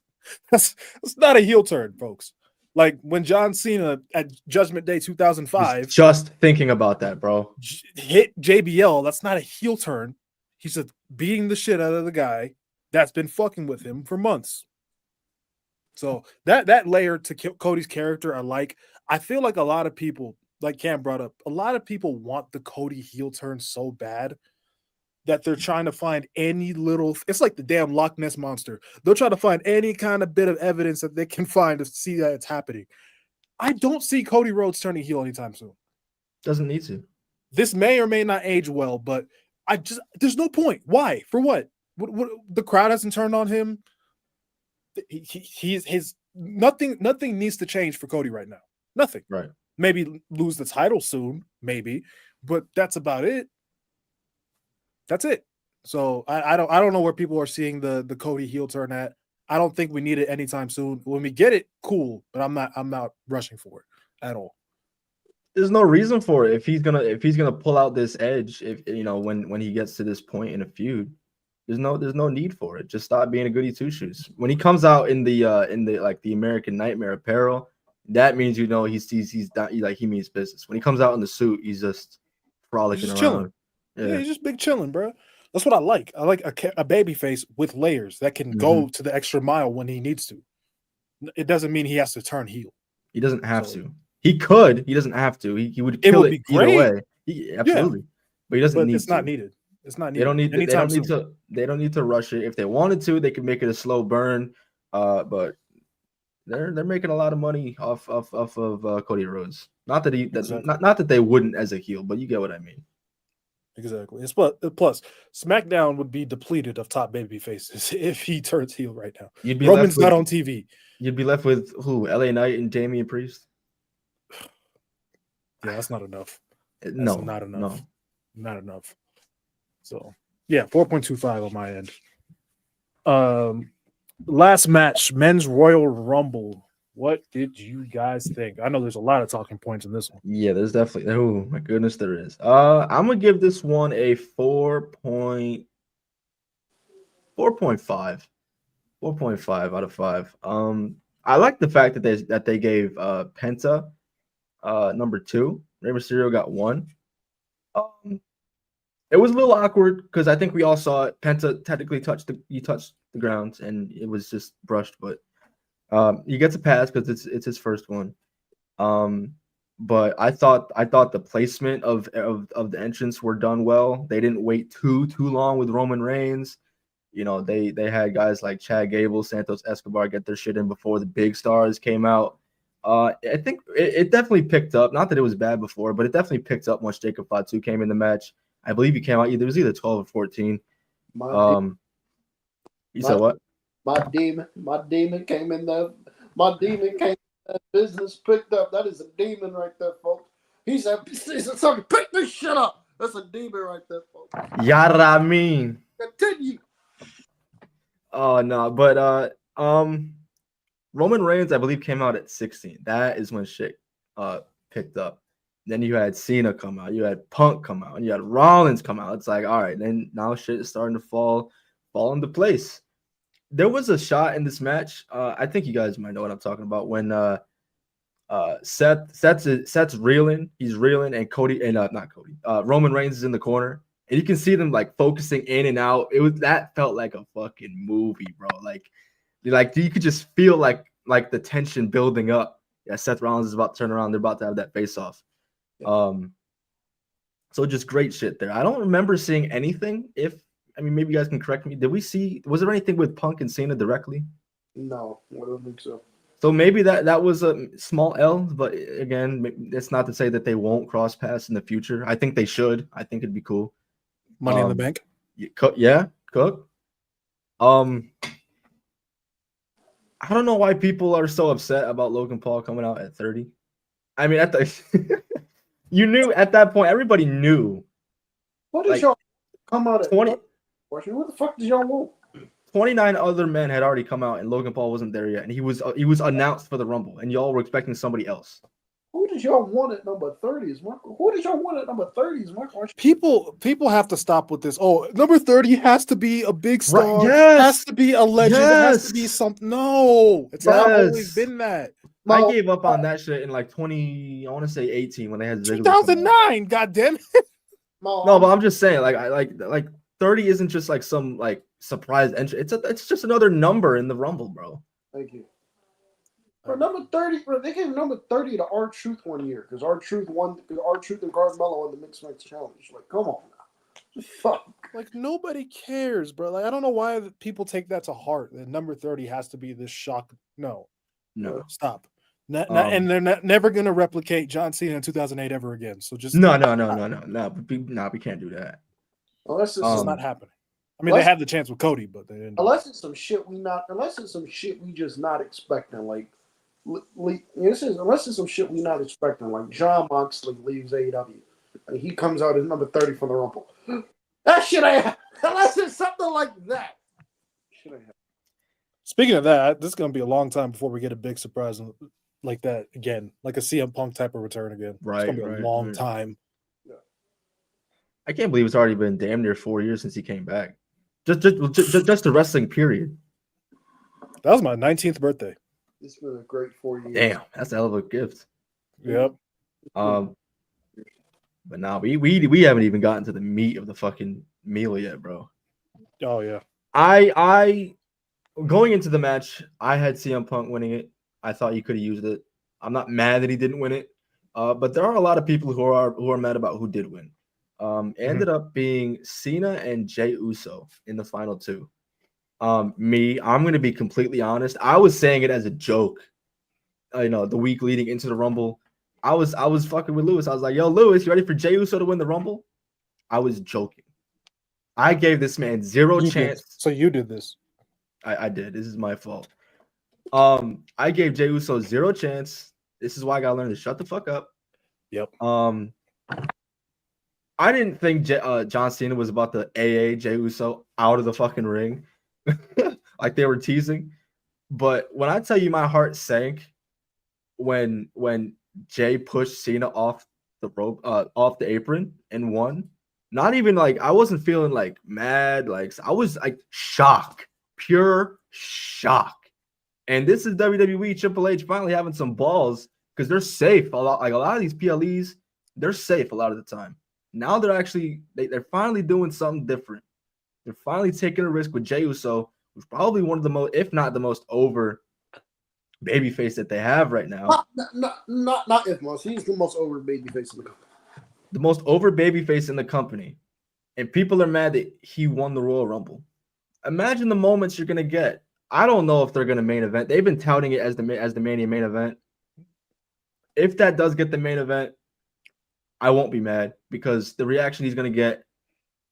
That's not a heel turn, folks. Like when John Cena at Judgment Day 2005 Just thinking about that, bro. hit JBL, that's not a heel turn. He's just beating the shit out of the guy that's been fucking with him for months. So that layer to Cody's character, I feel like a lot of people, like Cam brought up, a lot of people want the Cody heel turn so bad that they're trying to find any little. It's like the damn Loch Ness monster. They'll try to find any kind of bit of evidence that they can find to see that it's happening. I don't see Cody Rhodes turning heel anytime soon. Doesn't need to. This may or may not age well, but there's no point. Why? For what? What the crowd hasn't turned on him. He's nothing needs to change for Cody right now. Nothing. Right. Maybe lose the title soon, maybe, but that's about it. That's it. So I don't know where people are seeing the Cody heel turn at. I don't think we need it anytime soon. When we get it, cool, but I'm not rushing for it at all. There's no reason for it if he's gonna pull out this edge. If when he gets to this point in a feud, there's no need for it. Just stop being a goody two shoes. When he comes out in the like the American Nightmare apparel, that means he's not, he means business. When he comes out in the suit, he's just frolicking He's just around. chilling. Yeah, he's just big chilling, bro. That's what I like. I like a baby face with layers that can go to the extra mile when he needs to. It doesn't mean he has to turn heel. He doesn't have to. He could. He doesn't have to. He would kill it either way. Absolutely. But he doesn't need to. It's not needed. It's not needed. They don't need to rush it. If they wanted to, they could make it a slow burn. But they're making a lot of money off of Cody Rhodes. Not that they wouldn't as a heel, but you get what I mean. Exactly. Plus, SmackDown would be depleted of top baby faces if he turns heel right now. Roman's not on TV. You'd be left with who? LA Knight and Damian Priest? Yeah, that's not enough. Not enough. No. Not enough. So, yeah, 4.25 on my end. Last match, Men's Royal Rumble. What did you guys think? I know there's a lot of talking points in this one. Yeah, there's definitely. Oh my goodness, there is. I'm gonna give this one a 4.5. 4.5 out of 5. I like the fact that they gave Penta number 2. Rey Mysterio got 1. It was a little awkward because I think we all saw it. Penta technically touched the ground and it was just brushed, but he gets a pass because it's his first one. But I thought the placement of the entrance were done well. They didn't wait too long with Roman Reigns. They had guys like Chad Gable, Santos Escobar get their shit in before the big stars came out. I think it definitely picked up. Not that it was bad before, but it definitely picked up once Jacob Fatu came in the match. I believe he came out either 12 or 14. You said what? My demon came in there. My demon came in there. Business picked up. That is a demon right there, folks. He said, "Somebody pick this shit up." That's a demon right there, folks. Yara mean. Continue. Oh no, but Roman Reigns, I believe, came out at 16. That is when shit picked up. Then you had Cena come out, you had Punk come out, and you had Rollins come out. It's like, all right, then now shit is starting to fall into place. there was a shot in this match. I think you guys might know what I'm talking about when Seth's reeling, he's reeling, and Cody and not Cody, Roman Reigns is in the corner, and you can see them like focusing in and out. That felt like a fucking movie, bro. Like you could just feel like the tension building up. Yeah, Seth Rollins is about to turn around. They're about to have that face off. So just great shit there. I don't remember seeing anything. Maybe you guys can correct me. Was there anything with Punk and Cena directly? No, I don't think so. So maybe that was a small L, but again, it's not to say that they won't cross paths in the future. I think they should. I think it'd be cool. Money in the Bank. Yeah, Cook. I don't know why people are so upset about Logan Paul coming out at 30. I mean, you knew at that point, everybody knew. What did y'all come out at 20? What the fuck did y'all want? 29 other men had already come out, and Logan Paul wasn't there yet, and he was announced for the Rumble, and y'all were expecting somebody else. Who did y'all want at number 30? Who did y'all want at number 30? Is my question. People have to stop with this. Oh, number 30 has to be a big star. Right, yes. Has to be a legend. It has to be something. No, it's not always been that. I gave up on that shit in like 2018 when they had Ziggler. 2009, goddamn it. No, but I'm just saying, like 30 isn't just like some like surprise entry. It's just another number in the Rumble, bro. Thank you. For number 30, bro, they gave number 30 to R-Truth one year because R-Truth and Carmelo won the Mixed Match Challenge. Like, come on now. Fuck. Like, nobody cares, bro. Like, I don't know why people take that to heart. That number 30 has to be this shock. No. Stop. And they're never going to replicate John Cena in 2008 ever again. So just no. We can't do that. Unless it's not happening. I mean, they had the chance with Cody, but they didn't. Unless it's some shit we just not expecting. Like, unless it's some shit we not expecting. Like Jon Moxley leaves AEW and he comes out as number 30 for the Rumble. That shit ain't happen. Unless it's something like that. Shit ain't happen. Speaking of that, this is going to be a long time before we get a big surprise like that again, like a CM Punk type of return again. Right, it's going to be a long time. Yeah. I can't believe it's already been damn near 4 years since he came back. Just the wrestling period. That was my 19th birthday. It's been a great 4 years. Damn, that's a hell of a gift. Yep. But now we haven't even gotten to the meat of the fucking meal yet, bro. Oh yeah. I going into the match, I had CM Punk winning it. I thought he could have used it. I'm not mad that he didn't win it. But there are a lot of people who are mad about who did win. Ended up being Cena and Jey Uso in the final two. I'm going to be completely honest. I was saying it as a joke. The week leading into the Rumble, I was fucking with Lewis. I was like, "Yo, Lewis, you ready for Jey Uso to win the Rumble?" I was joking. I gave this man zero chance. So you did this. I did. This is my fault. I gave Jey Uso zero chance. This is why I gotta learn to shut the fuck up. Yep. I didn't think John Cena was about to AA Jey Uso out of the fucking ring, like they were teasing. But when I tell you, my heart sank when Jey pushed Cena off the rope, off the apron, and won. Not even like I wasn't feeling like mad, like I was like shock, pure shock. And this is WWE, Triple H finally having some balls because they're safe. A lot of these PLEs, they're safe a lot of the time. Now they're actually they're finally doing something different. They're finally taking a risk with Jey Uso, who's probably one of the most, if not the most over babyface that they have right now. Not if most. He's the most over babyface in the company. The most over babyface in the company. And people are mad that he won the Royal Rumble. Imagine the moments you're gonna get. I don't know if they're gonna main event. They've been touting it as the Mania main event. If that does get the main event, I won't be mad because the reaction he's gonna get,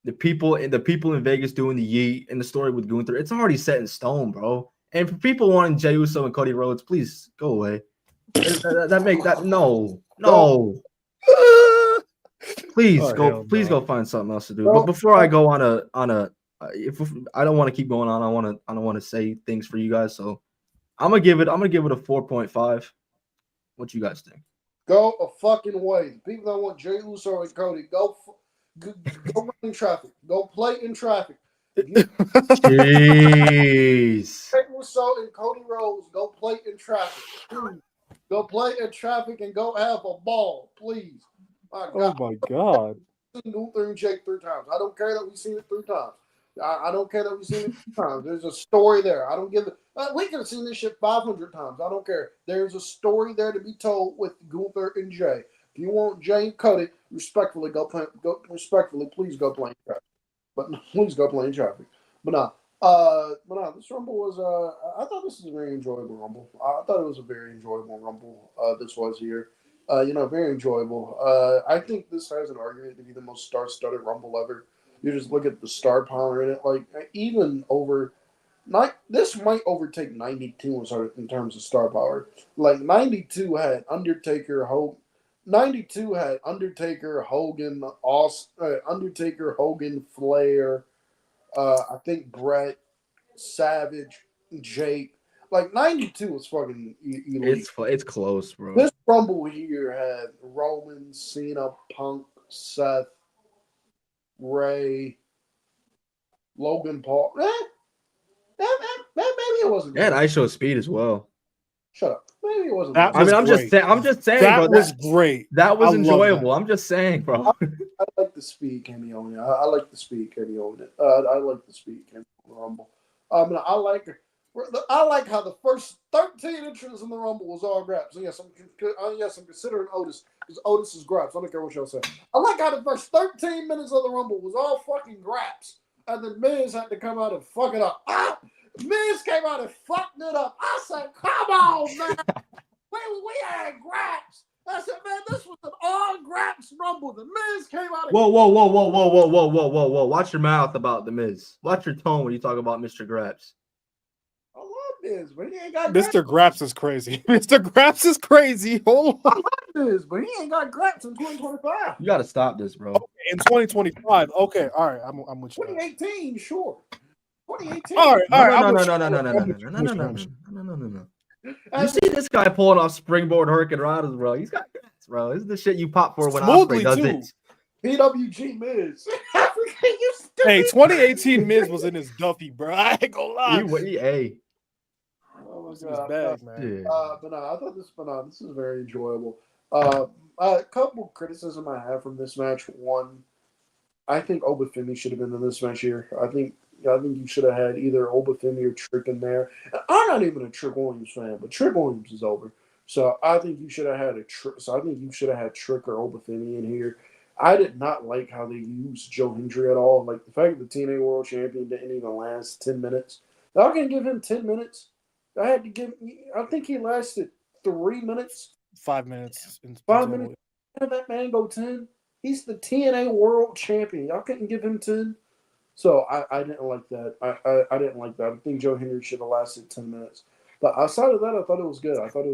the people in Vegas doing the yeet and the story with Gunther, it's already set in stone, bro. And for people wanting Jey Uso and Cody Rhodes, please go away. No. Please go find something else to do. But before I go on a if I don't want to keep going on, I don't want to say things for you guys. So I'm gonna give it a 4.5. What you guys think? Go a fucking way. The people that want Jey Uso and Cody, go run in traffic. Go play in traffic. Jeez. Jey Uso and Cody Rhodes go play in traffic. Go play in traffic and go have a ball, please. My God. Oh my God. Gunther and Jake 3 times. I don't care that we've seen it 3 times. I don't care that we've seen it 3 times. There's a story there. I don't give it. We could have seen this shit 500 times. I don't care. There's a story there to be told with Gunther and Jay. If you want Jay and Cody, respectfully please go play in traffic. But please go play in traffic. But no, this Rumble was. I thought this was a very enjoyable Rumble. I thought it was a very enjoyable Rumble. This was here. Very enjoyable. I think this has an argument to be the most star-studded Rumble ever. You just look at the star power in it. Like even over, this might overtake 92 in terms of star power. Like 92 had Undertaker, Hogan. 92 had Undertaker, Hogan, Flair. I think Brett, Savage, Jake. Like 92 was fucking elite. It's close, bro. This Rumble here had Roman, Cena, Punk, Seth, Ray, Logan Paul. Maybe it wasn't. And I show speed as well. Shut up. Maybe it wasn't. That I mean, was I'm great. just saying, That bro. was great. That was I love enjoyable. that. I'm just saying, bro. I like the speed Kenny on it. I like the speed Kenny on it. I like the speed Kenny on the Rumble. I like how the first 13 entrants in the Rumble was all grabs. Yes, I'm considering Otis because Otis is grabs. I don't care what y'all say. I like how the first 13 minutes of the Rumble was all fucking grabs, and then Miz had to come out and fuck it up. Miz came out and fucked it up. I said, "Come on, man, we had grabs." I said, "Man, this was an all grabs Rumble." The Miz came out. Whoa! Watch your mouth about the Miz. Watch your tone when you talk about Mr. Graps. I love Miz, but he ain't got Mr. Graps is crazy. Mr. Graps is crazy. Hold on. Miz, but he ain't got grabs in 2025. You got to stop this, bro. In 2025. Okay, all right. I'm with you. 2018, sure. 2018. All right. No. You see this guy pulling off springboard hurricane riders, bro. He's got grats, bro. This is the shit you pop for when Osprey does too. it. PWG Miz. Hey, 2018 Miz was in his Duffy, bro. I ain't gonna lie. Hey. Oh my This is God. bad, man. Yeah. I thought this is very enjoyable. A couple criticism I have from this match. One, I think Obafemi should have been in this match here. I think you should have had either Obafemi or Trick in there. And I'm not even a Trick Williams fan, but Trick Williams is over. So I think you should have had Trick or Obafemi in here. I did not like how they used Joe Hendry at all. Like the fact that the TNA World Champion didn't even last 10 minutes. I can give him 10 minutes. I think he lasted 3 minutes. 5 minutes. 5 minutes. Have that man go 10. He's the TNA World Champion. Y'all couldn't give him 10. So I didn't like that. I didn't like that. I think Joe Hendry should have lasted 10 minutes. But outside of that, I thought it was good. I thought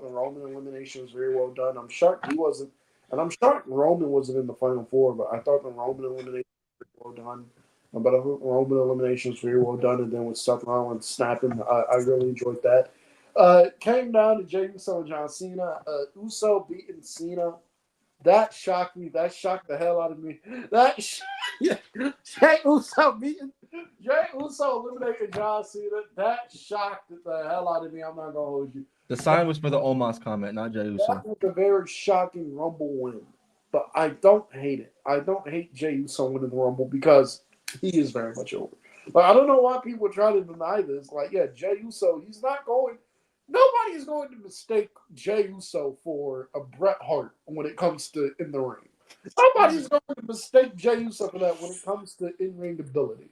the Roman elimination was very well done. I'm shocked he wasn't. And I'm shocked Roman wasn't in the Final Four, but I thought the Roman elimination was very well done. But I thought the Roman elimination was very well done. And then with Seth Rollins snapping, I really enjoyed that. Came down to Jey Uso and John Cena. Uso beating Cena. That shocked me. That shocked the hell out of me. Jey Uso eliminating John Cena. That shocked the hell out of me. I'm not gonna hold you. The sign was for the Omos comment, not Jey Uso. That was a very shocking Rumble win, but I don't hate it. I don't hate Jey Uso winning the Rumble because he is very much over. But I don't know why people try to deny this. Like, yeah, Jey Uso, he's not going. Nobody is going to mistake Jey Uso for a Bret Hart when it comes to in the ring. Nobody's going to mistake Jey Uso for that when it comes to in-ring ability.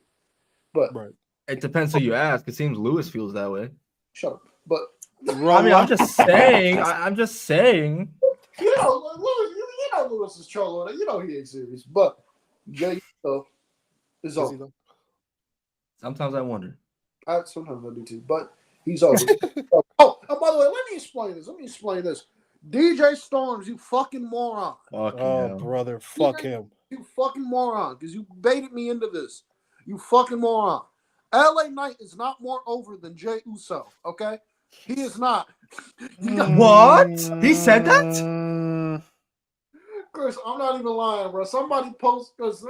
But Right. It depends who you ask. It seems Lewis feels that way. shut up. But I mean, I'm just saying. I'm just saying. Lewis is trolling. You know he ain't serious. But Jey Uso is over. Sometimes I wonder. Sometimes I do too. But he's over. Oh, by the way, let me explain this. DJ Storms, you fucking moron. Fucking Oh, hell. brother. Fuck him. You fucking moron. Because you baited me into this. You fucking moron. LA Knight is not more over than Jey Uso, okay? He is not. What? He said that? Chris, I'm not even lying, bro. Somebody post because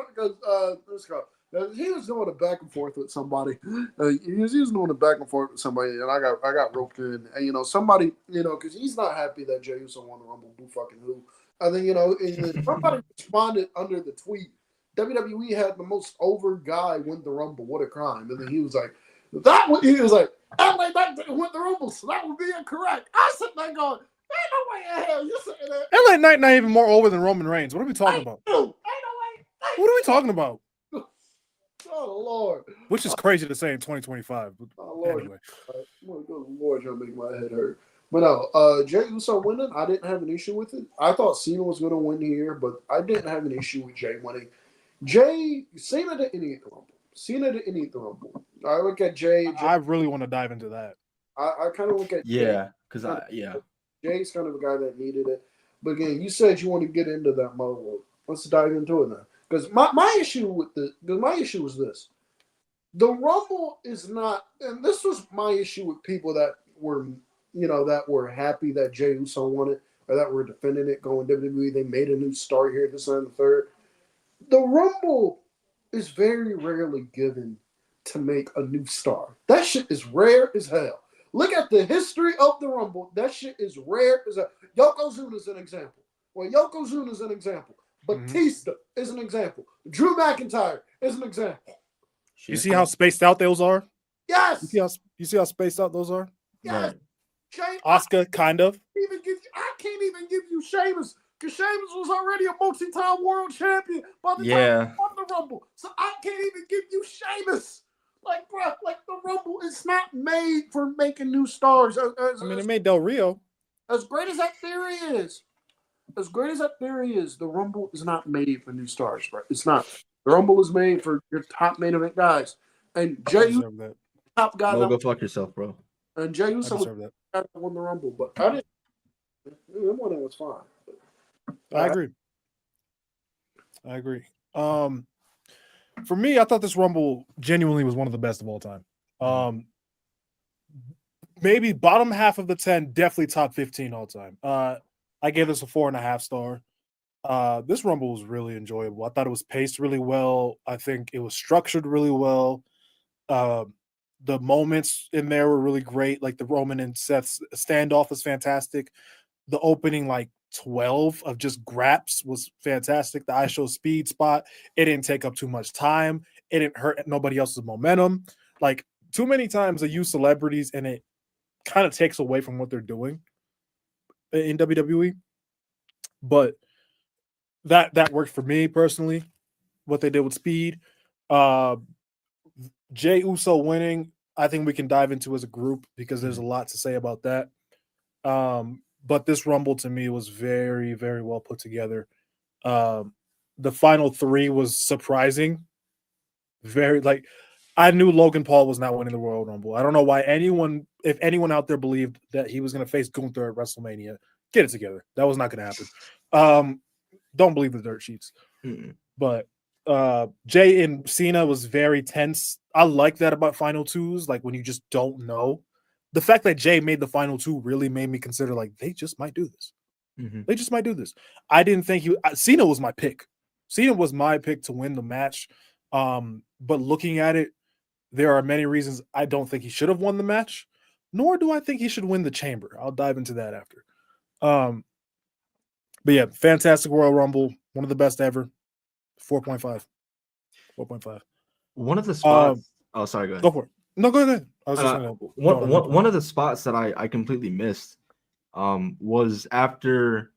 let's go. He was doing a back and forth with somebody. He was doing a back and forth with somebody, and I got roped in. And somebody, because he's not happy that Jey Uso won the Rumble. Who fucking who? And then and then somebody responded under the tweet. WWE had the most over guy win the Rumble. What a crime! And then he was like, he was like, LA Knight didn't win the Rumble, so that would be incorrect. I sit there going, ain't no way in hell you saying that. LA Knight not even more over than Roman Reigns. What are we talking about? Ain't no way. What are we talking about? Oh Lord, Which is crazy to say in 2025. oh Lord, Anyway, Lord, trying to make my head hurt. But no, Jey Uso winning, I didn't have an issue with it. I thought Cena was going to win here, but I didn't have an issue with Jey winning. Cena didn't eat the Rumble. I look at Jey. I really want to dive into that. I kind of look at because Jay's kind of a guy that needed it. But again, you said you want to get into that mode. Let's dive into it now. Because my issue was this. The Rumble is not, and this was my issue with people that were happy that Jey Uso won it, or that were defending it, going WWE. They made a new star here, this and the third. The Rumble is very rarely given to make a new star. That shit is rare as hell. Look at the history of the Rumble. That shit is rare as hell. Yokozuna is an example. Yokozuna is an example. Batista is an example. Drew McIntyre is an example. You see how spaced out those are? Yes. You see how spaced out those are? Yes. Right. Oscar, kind of. I can't even give you Sheamus, because Sheamus was already a multi-time world champion by the time he won the Rumble. So I can't even give you Sheamus. Like, bro, the Rumble is not made for making new stars. It made Del Rio. As great as that theory is, the Rumble is not made for new stars, bro. It's not. The Rumble is made for your top main event guys. And Jey Uso, top guy. No, go fuck yourself, bro. And Jey Uso won the Rumble, but I didn't. The winning was fine. I agree. For me, I thought this Rumble genuinely was one of the best of all time. Maybe bottom half of the 10, definitely top 15 all time. I gave this a 4.5 star. This Rumble was really enjoyable. I thought it was paced really well. I think it was structured really well. The moments in there were really great. Like the Roman and Seth's standoff was fantastic. The opening 12 of just graps was fantastic. The I Show Speed spot, it didn't take up too much time. It didn't hurt nobody else's momentum. Too many times they use celebrities and it kind of takes away from what they're doing in WWE. But that worked for me personally, what they did with Speed. Jey Uso winning, I think we can dive into as a group because there's a lot to say about that. But this Rumble to me was very, very well put together. The final 3 was surprising. I knew Logan Paul was not winning the Royal Rumble. I don't know why if anyone out there believed that he was going to face Gunther at WrestleMania, get it together. That was not going to happen. Don't believe the dirt sheets. Mm-mm. But Jey and Cena was very tense. I like that about final 2s, when you just don't know. The fact that Jey made the final 2 really made me consider they just might do this. Mm-hmm. They just might do this. I didn't think Cena was my pick. Cena was my pick to win the match. But looking at it, there are many reasons I don't think he should have won the match, nor do I think he should win the Chamber. I'll dive into that after. But yeah, fantastic Royal Rumble, one of the best ever. 4.5. 4.5. One of the spots. Sorry, go ahead. Go for it. No, go ahead. I was just one of the spots that I completely missed was after.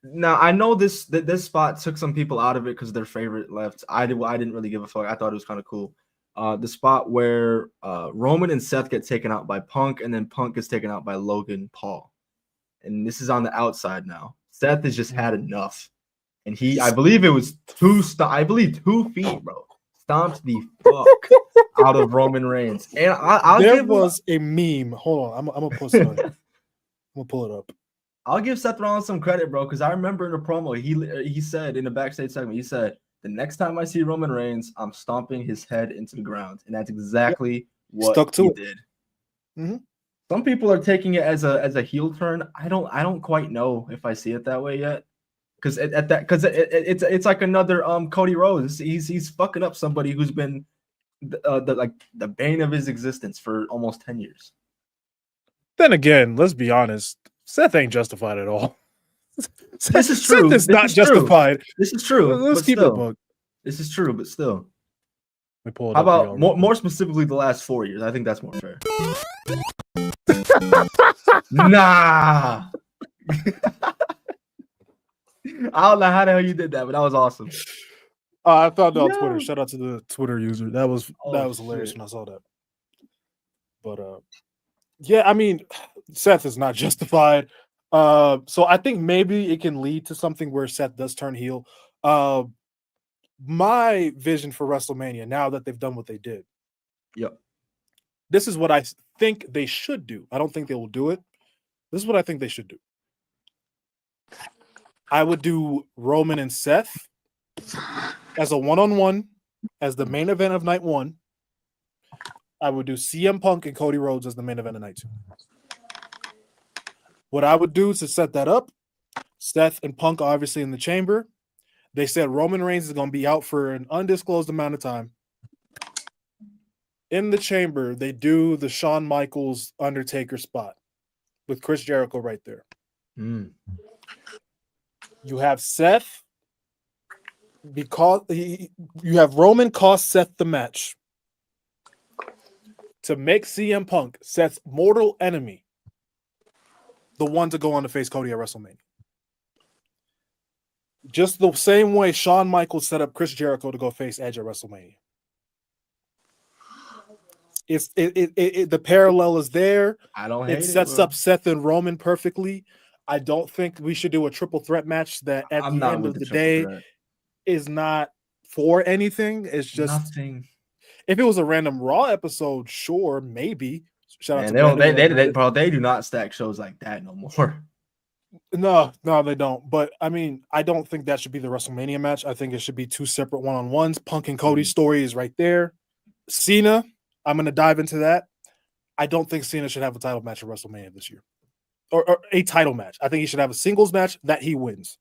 Now I know this spot took some people out of it because their favorite left. I didn't really give a fuck. I thought it was kind of cool. The spot where Roman and Seth get taken out by Punk, and then Punk gets taken out by Logan Paul, and this is on the outside now. Seth has just had enough, and I believe it was 2 feet, bro. Stomped the fuck out of Roman Reigns, and there was a meme. Hold on, I'm gonna post it. I'm gonna pull it up. I'll give Seth Rollins some credit, bro, because I remember in a promo he said in the backstage segment, he said, "The next time I see Roman Reigns, I'm stomping his head into the ground," and that's exactly what he did. Mm-hmm. Some people are taking it as a heel turn. I don't quite know if I see it that way yet, because it's like another Cody Rhodes. He's fucking up somebody who's been the bane of his existence for almost 10 years. Then again, let's be honest, Seth ain't justified at all. This is true. Seth is not justified. This is true. Let's keep it book. This is true, but still. We pull it How up about more specifically the last 4 years? I think that's more fair. Nah. I don't know how the hell you did that, but that was awesome. I found it on Twitter. Shout out to the Twitter user. That was hilarious shit. when I saw that. But yeah, I mean, Seth is not justified. So I think maybe it can lead to something where Seth does turn heel. My vision for WrestleMania, now that they've done what they did. Yep. This is what I think they should do. I don't think they will do it. This is what I think they should do. I would do Roman and Seth as a one-on-one, as the main event of night 1. I would do CM Punk and Cody Rhodes as the main event of night 2. What I would do to set that up, Seth and Punk obviously in the chamber. They said Roman Reigns is going to be out for an undisclosed amount of time. In the chamber, they do the Shawn Michaels Undertaker spot with Chris Jericho right there. Mm. You have Seth, because you have Roman cost Seth the match to make CM Punk, Seth's mortal enemy, the one to go on to face Cody at WrestleMania. Just the same way Shawn Michaels set up Chris Jericho to go face Edge at WrestleMania. The parallel is there. I don't hate it. Sets up Seth and Roman perfectly. I don't think we should do a triple threat match that at the end of the day is not for anything. It's just nothing. If it was a random Raw episode, sure, maybe. Shout out to they do not stack shows like that no more. No, they don't. But I mean, I don't think that should be the WrestleMania match. I think it should be 2 separate one-on-ones. Punk and Cody's story is right there. Cena, I'm going to dive into that. I don't think Cena should have a title match at WrestleMania this year, or a title match. I think he should have a singles match that he wins.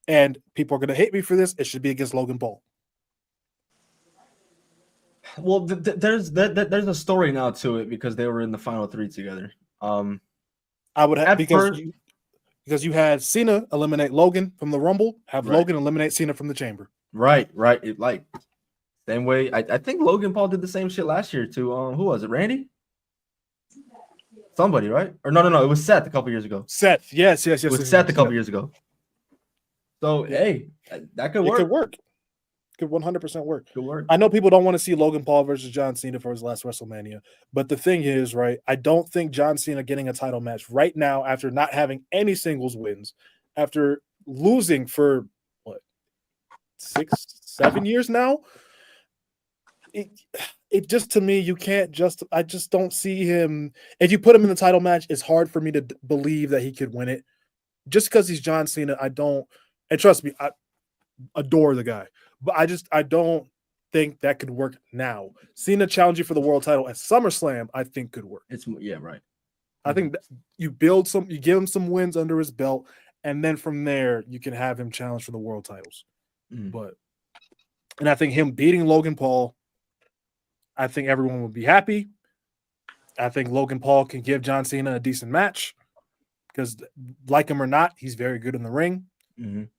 And people are going to hate me for this. It should be against Logan Paul. Well, there's a story now to it because they were in the final 3 together. I would have because you had Cena eliminate Logan from the Rumble, have Logan eliminate Cena from the Chamber. Right. Same way. I think Logan Paul did the same shit last year too. Who was it? Randy? Somebody, right? Or no. It was Seth a couple years ago. Seth, yes. It was Seth a couple years ago. So hey, that could work. It could work. Could 100% work. Could work. I know people don't want to see Logan Paul versus John Cena for his last WrestleMania, but the thing is, right? I don't think John Cena getting a title match right now after not having any singles wins, after losing for 6-7 years now. It just, to me, I just don't see him. If you put him in the title match, it's hard for me to believe that he could win it. Just because he's John Cena, I don't, and trust me, I adore the guy, but I don't think that could work now. Cena challenging for the world title at SummerSlam, I think could work. Right. I think that you give him some wins under his belt, and then from there you can have him challenge for the world titles. And I think him beating Logan Paul, I think everyone would be happy. I think Logan Paul can give John Cena a decent match because, like him or not, he's very good in the ring.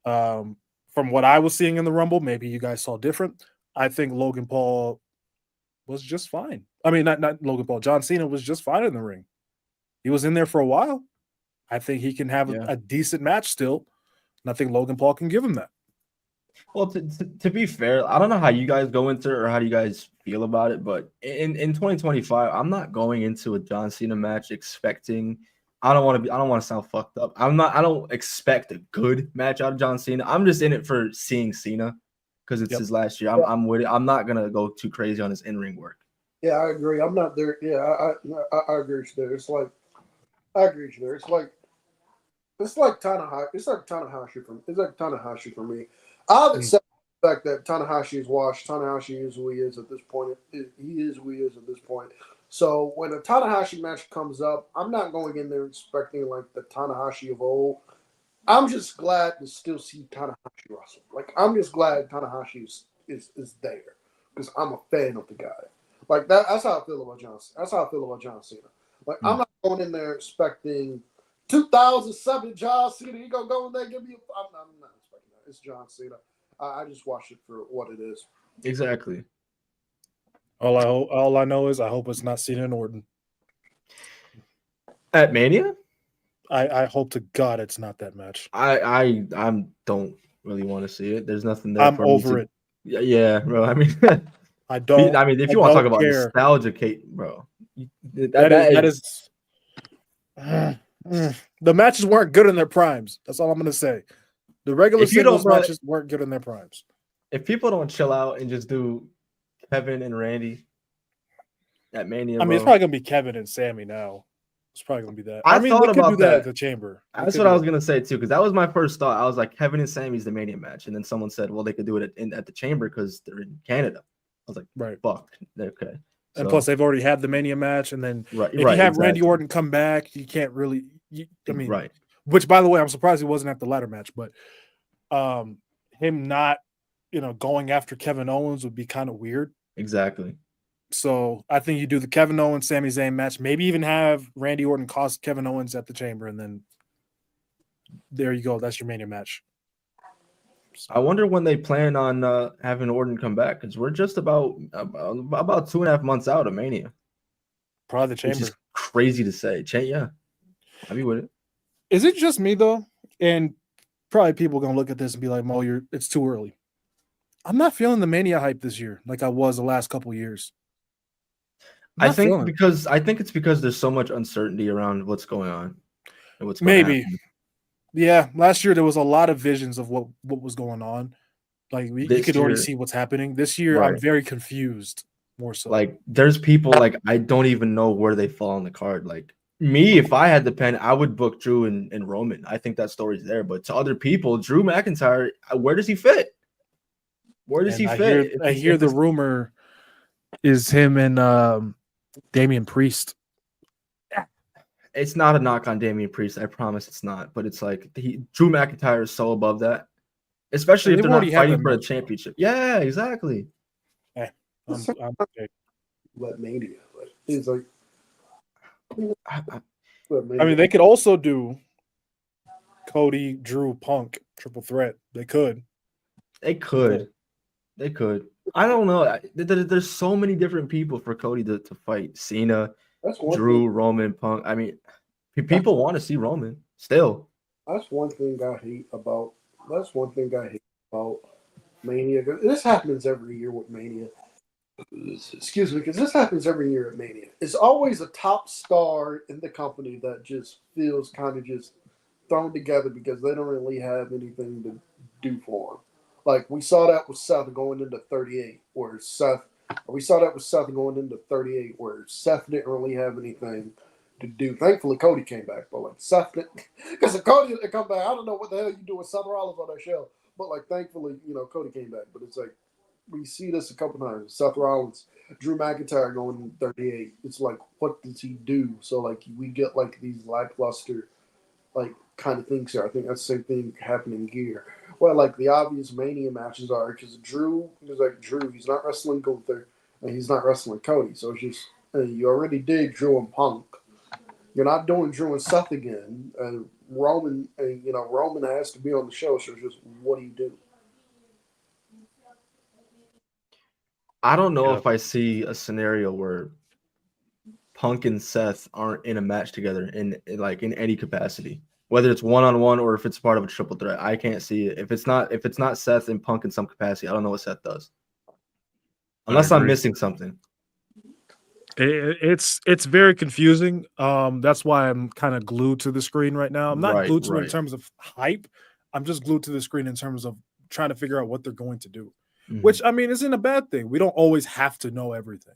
From what I was seeing in the Rumble, maybe you guys saw different. I think Logan Paul was just fine. I mean, not Logan Paul. John Cena was just fine in the ring. He was in there for a while. I think he can have a decent match still. And I think Logan Paul can give him that. Well, to be fair, I don't know how you guys go into it or how do you guys feel about it, but in 2025, I'm not going into a John Cena match expecting. I don't want to sound fucked up. I don't expect a good match out of John Cena. I'm just in it for seeing Cena because it's his last year. I'm with it. I'm not gonna go too crazy on his in-ring work. Yeah, I agree. I'm not there. Yeah, I agree with you there. It's like I agree with you there. It's like Tanahashi. It's like Tanahashi for me. I'll accept the fact that Tanahashi is washed. Tanahashi is who he is at this point. He is who he is at this point. So when a Tanahashi match comes up, I'm not going in there expecting like the Tanahashi of old. I'm just glad to still see Tanahashi wrestle. Like, I'm just glad Tanahashi is there because I'm a fan of the guy. Like that's how I feel about John. That's how I feel about John Cena. Like, I'm not going in there expecting 2007 John Cena. He gonna go in there and give me. I'm not expecting that. It's John Cena. I just watch it for what it is. Exactly. All I know is I hope it's not Cena and Orton. At Mania, I hope to God it's not that match. I don't really want to see it. There's nothing there. I'm for me over to, it. Yeah, bro. I mean, I don't. I mean, if you want to talk about nostalgia, Kate, bro, that is. The matches weren't good in their primes. That's all I'm gonna say. The regular singles matches weren't good in their primes. If people don't chill out and just do Kevin and Randy at Mania, I mean, it's probably gonna be Kevin and Sammy now. It's probably gonna be that. I mean, thought they could about do that that at the Chamber. That's what I was gonna say too, because that was my first thought. I was like, Kevin and Sammy's the Mania match, and then someone said, well, they could do it at the Chamber because they're in Canada. I was like, right, fuck, okay. So, and plus, they've already had the Mania match, and then if you have exactly. Randy Orton come back, you can't really. I mean, right. Which, by the way, I'm surprised he wasn't at the ladder match, but him not, going after Kevin Owens would be kind of weird. Exactly. So I think you do the Kevin Owens, Sami Zayn match, maybe even have Randy Orton cost Kevin Owens at the Chamber, and then there you go. That's your Mania match. I wonder when they plan on having Orton come back, because we're just about 2.5 months out of Mania. Probably the Chamber. Which is crazy to say. Yeah, I'll be with it. Is it just me though? And probably people are gonna look at this and be like, "Mo, it's too early." I'm not feeling the Mania hype this year like I was the last couple years. I think it's because there's so much uncertainty around what's going on and what's going maybe. Yeah, last year there was a lot of visions of what was going on. Like you could already see what's happening. This year, right. I'm very confused. More so, like there's people like I don't even know where they fall on the card. Like me, if I had the pen, I would book Drew and Roman. I think that story's there. But to other people, Drew McIntyre, where does he fit? Where does he fit? I hear the rumor is him and Damian Priest. It's not a knock on Damian Priest. I promise it's not. But it's like Drew McIntyre is so above that, especially if they're not fighting for a championship. Yeah, exactly. I'm okay. Let Mania. It's like. I mean, they could also do Cody, Drew, Punk, triple threat. They could. They could. I don't know. There's so many different people for Cody to fight. Cena, Drew, Roman, Punk. I mean, people want to see Roman still. That's one thing I hate about Mania. This happens every year with Mania. Excuse me, because this happens every year at Mania. It's always a top star in the company that just feels kind of just thrown together because they don't really have anything to do for them. Like we saw that with Seth going into 38, where Seth going into 38, where Seth didn't really have anything to do. Thankfully, Cody came back, but like Seth didn't, because if Cody didn't come back, I don't know what the hell you do with Seth Rollins on that show. But like, thankfully, Cody came back. But it's like we see this a couple times. Seth Rollins, Drew McIntyre going in 38. It's like, what does he do? So like we get like these lackluster like kind of things here. I think that's the same thing happening here. Well, like the obvious Mania matches are because Drew, he's not wrestling Gunther and he's not wrestling Cody. So it's just you already did Drew and Punk. You're not doing Drew and Seth again. Roman, Roman has to be on the show. So it's just what do you do? I don't know if I see a scenario where Punk and Seth aren't in a match together in any capacity, whether it's one-on-one or if it's part of a triple threat. I can't see it. If it's not Seth and Punk in some capacity, I don't know what Seth does, unless I'm missing something. It's very confusing. That's why I'm kind of glued to the screen right now. I'm not glued to it in terms of hype. I'm just glued to the screen in terms of trying to figure out what they're going to do, which I mean isn't a bad thing. We don't always have to know everything.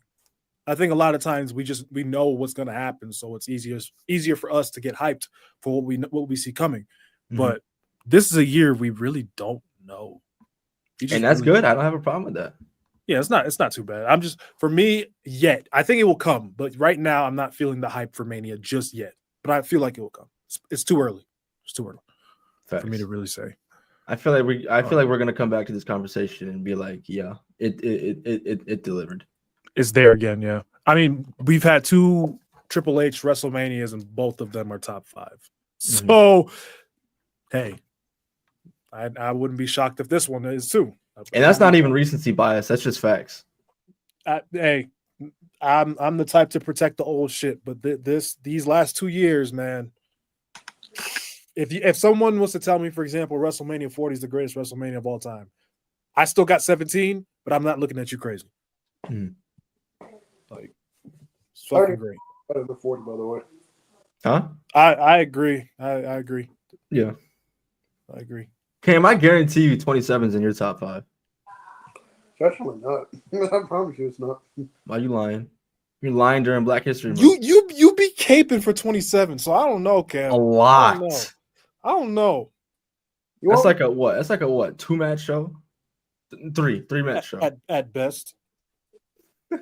I think a lot of times we know what's going to happen, so it's easier for us to get hyped for what we see coming. But this is a year we really don't know, and that's good. I don't have a problem with that. Yeah, it's not too bad. I'm just for me yet. I think it will come, but right now I'm not feeling the hype for Mania just yet. But I feel like it will come. It's too early. It's too early. for me Facts. to really say. I feel like we're gonna come back to this conversation and be like, yeah, it delivered. It's there again, yeah. I mean, we've had 2 Triple H WrestleManias, and both of them are top 5. So, hey, I wouldn't be shocked if this one is too. And that's not even recency bias. That's just facts. Hey, I'm the type to protect the old shit, but these last 2 years, man. If someone was to tell me, for example, WrestleMania 40 is the greatest WrestleMania of all time, I still got 17, but I'm not looking at you crazy. Like, it's fucking great. Better than 40, by the way. Huh? I agree. I agree. Yeah. I agree. Cam, I guarantee you 27's in your top 5. It's actually not. I promise you it's not. Why you lying? You're lying during Black History Month. You be caping for 27, so I don't know, Cam. A lot. I don't know. That's like a what? That's like a what? 2-match show? 3-match show. At best. You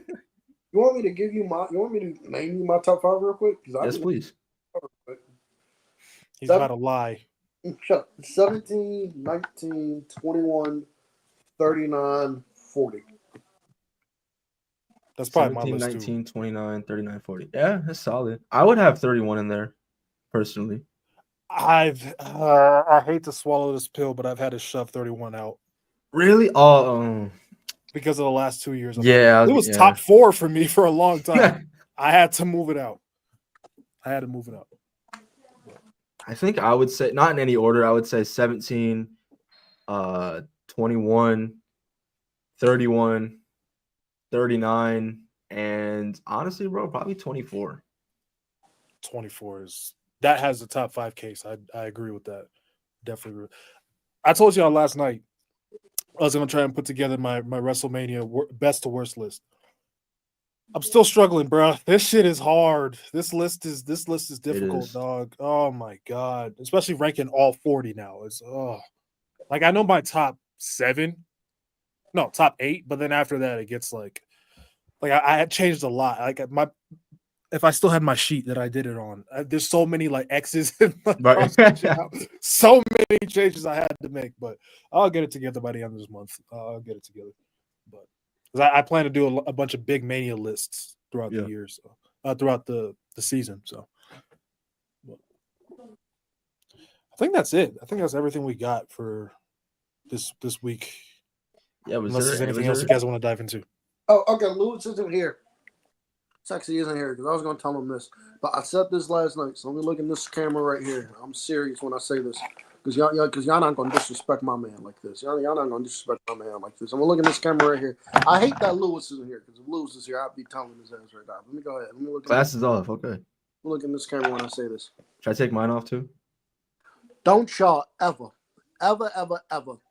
want me to give you my? You want me to name you my top 5 real quick? Yes, please. He's got to lie. 17, 19, 21, 39, 40. That's probably 17, my list 19, too. 29, 39, 40. Yeah, that's solid. I would have 31 in there, personally. I hate to swallow this pill, but I've had to shove 31 out. Really? Oh, because of the last 2 years. Yeah. It was top 4 for me for a long time. I had to move it out. I think I would say, not in any order, I would say 17, 21, 31, 39, and honestly, bro, probably 24. 24 that has the top 5 case. I agree with that. Definitely agree. I told y'all last night I was going to try and put together my WrestleMania best to worst list. I'm still struggling, bro. This shit is hard. This list is difficult, dog. Oh my god. Especially ranking all 40 now. It's like I know my top 7. No, top 8, but then after that it gets like I had changed a lot. Like if I still had my sheet that I did it on, there's so many like X's and so many changes I had to make, but I'll get it together by the end of this month. I'll get it together. But I plan to do a bunch of big Mania lists throughout the year, so throughout the season. So I think that's it. I think that's everything we got for this week. Yeah, unless there's anything else you guys want to dive into. Oh, okay. Lewis isn't here. Sexy isn't here because I was going to tell him this, but I said this last night. So let me look in this camera right here. I'm serious when I say this because y'all not going to disrespect my man like this. Y'all not going to disrespect my man like this. I'm going to look in this camera right here. I hate that Lewis isn't here because if Lewis is here, I'd be telling his ass right now. Let me go ahead. Let me look. Glasses off. Okay. Let me look in this camera when I say this. Should I take mine off too? Don't y'all ever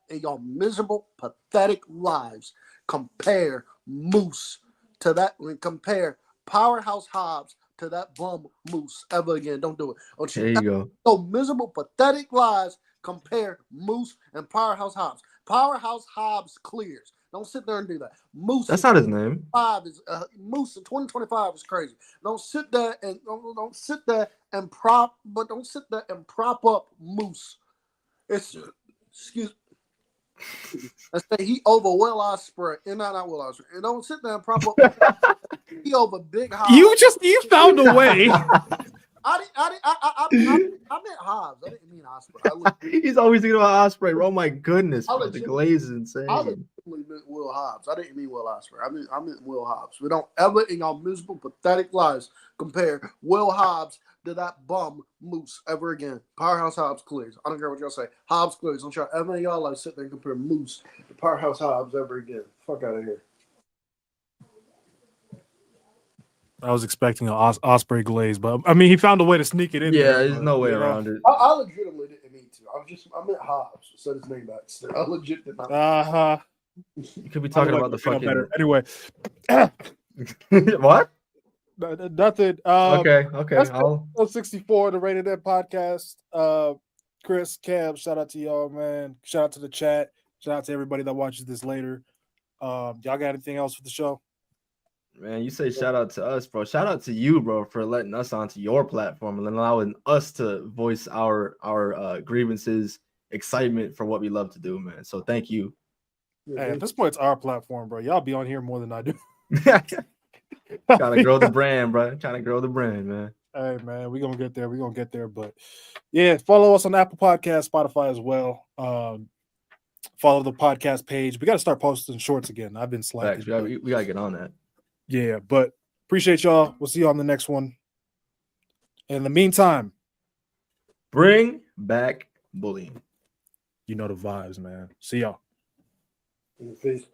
in your miserable, pathetic lives compare Moose to that. Compare Powerhouse Hobbs to that bum Moose ever again. Don't do it. There you go. So miserable, pathetic lies. Compare Moose and Powerhouse Hobbs. Powerhouse Hobbs clears. Don't sit there and do that. Moose. That's not his name. Moose in 2025 is crazy. Don't sit there and prop up Moose. It's excuse. I say he over Will Ospreay, and not Will Ospreay. And don't sit there and prop up. He over Big Hobbs. You found a way. I meant Hobbs. I didn't mean Ospreay. He's always thinking about Ospreay. Oh my goodness, bro. The glaze is insane. I legitimately meant Will Hobbs. I didn't mean Will Ospreay. I meant Will Hobbs. We don't ever in y'all miserable, pathetic lives compare Will Hobbs to that bum Moose ever again. Powerhouse Hobbs clears. I don't care what y'all say. Hobbs clears. Don't y'all ever y'all like sit there and compare Moose to Powerhouse Hobbs ever again. Fuck out of here. I was expecting an Ospreay glaze, but I mean, he found a way to sneak it in. Yeah, there's no way around it. I legitimately didn't mean to. I meant Hobbs. Said his name back. I legit did not. You could be talking about the fucking. Better. Anyway, what? Nothing. Okay. That's 64, the Rated M podcast. Khris, Cam, shout out to y'all, man. Shout out to the chat. Shout out to everybody that watches this later. Y'all got anything else for the show? Man, you say shout out to us, bro. Shout out to you, bro, for letting us onto your platform and allowing us to voice our grievances excitement for what we love to do, man. So thank you. Hey, at this point, it's our platform, bro. Y'all be on here more than I do. Trying to grow the brand, bro. Trying to grow the brand, man. Hey, man, we're gonna get there. We're gonna get there. But yeah, follow us on Apple Podcasts, Spotify as well. Follow the podcast page. We got to start posting shorts again. I've been slacking. Facts. We gotta get on that. Yeah, but appreciate y'all. We'll see you on the next one. In the meantime, Bring back bullying. you know the vibes, man. See y'all. Peace.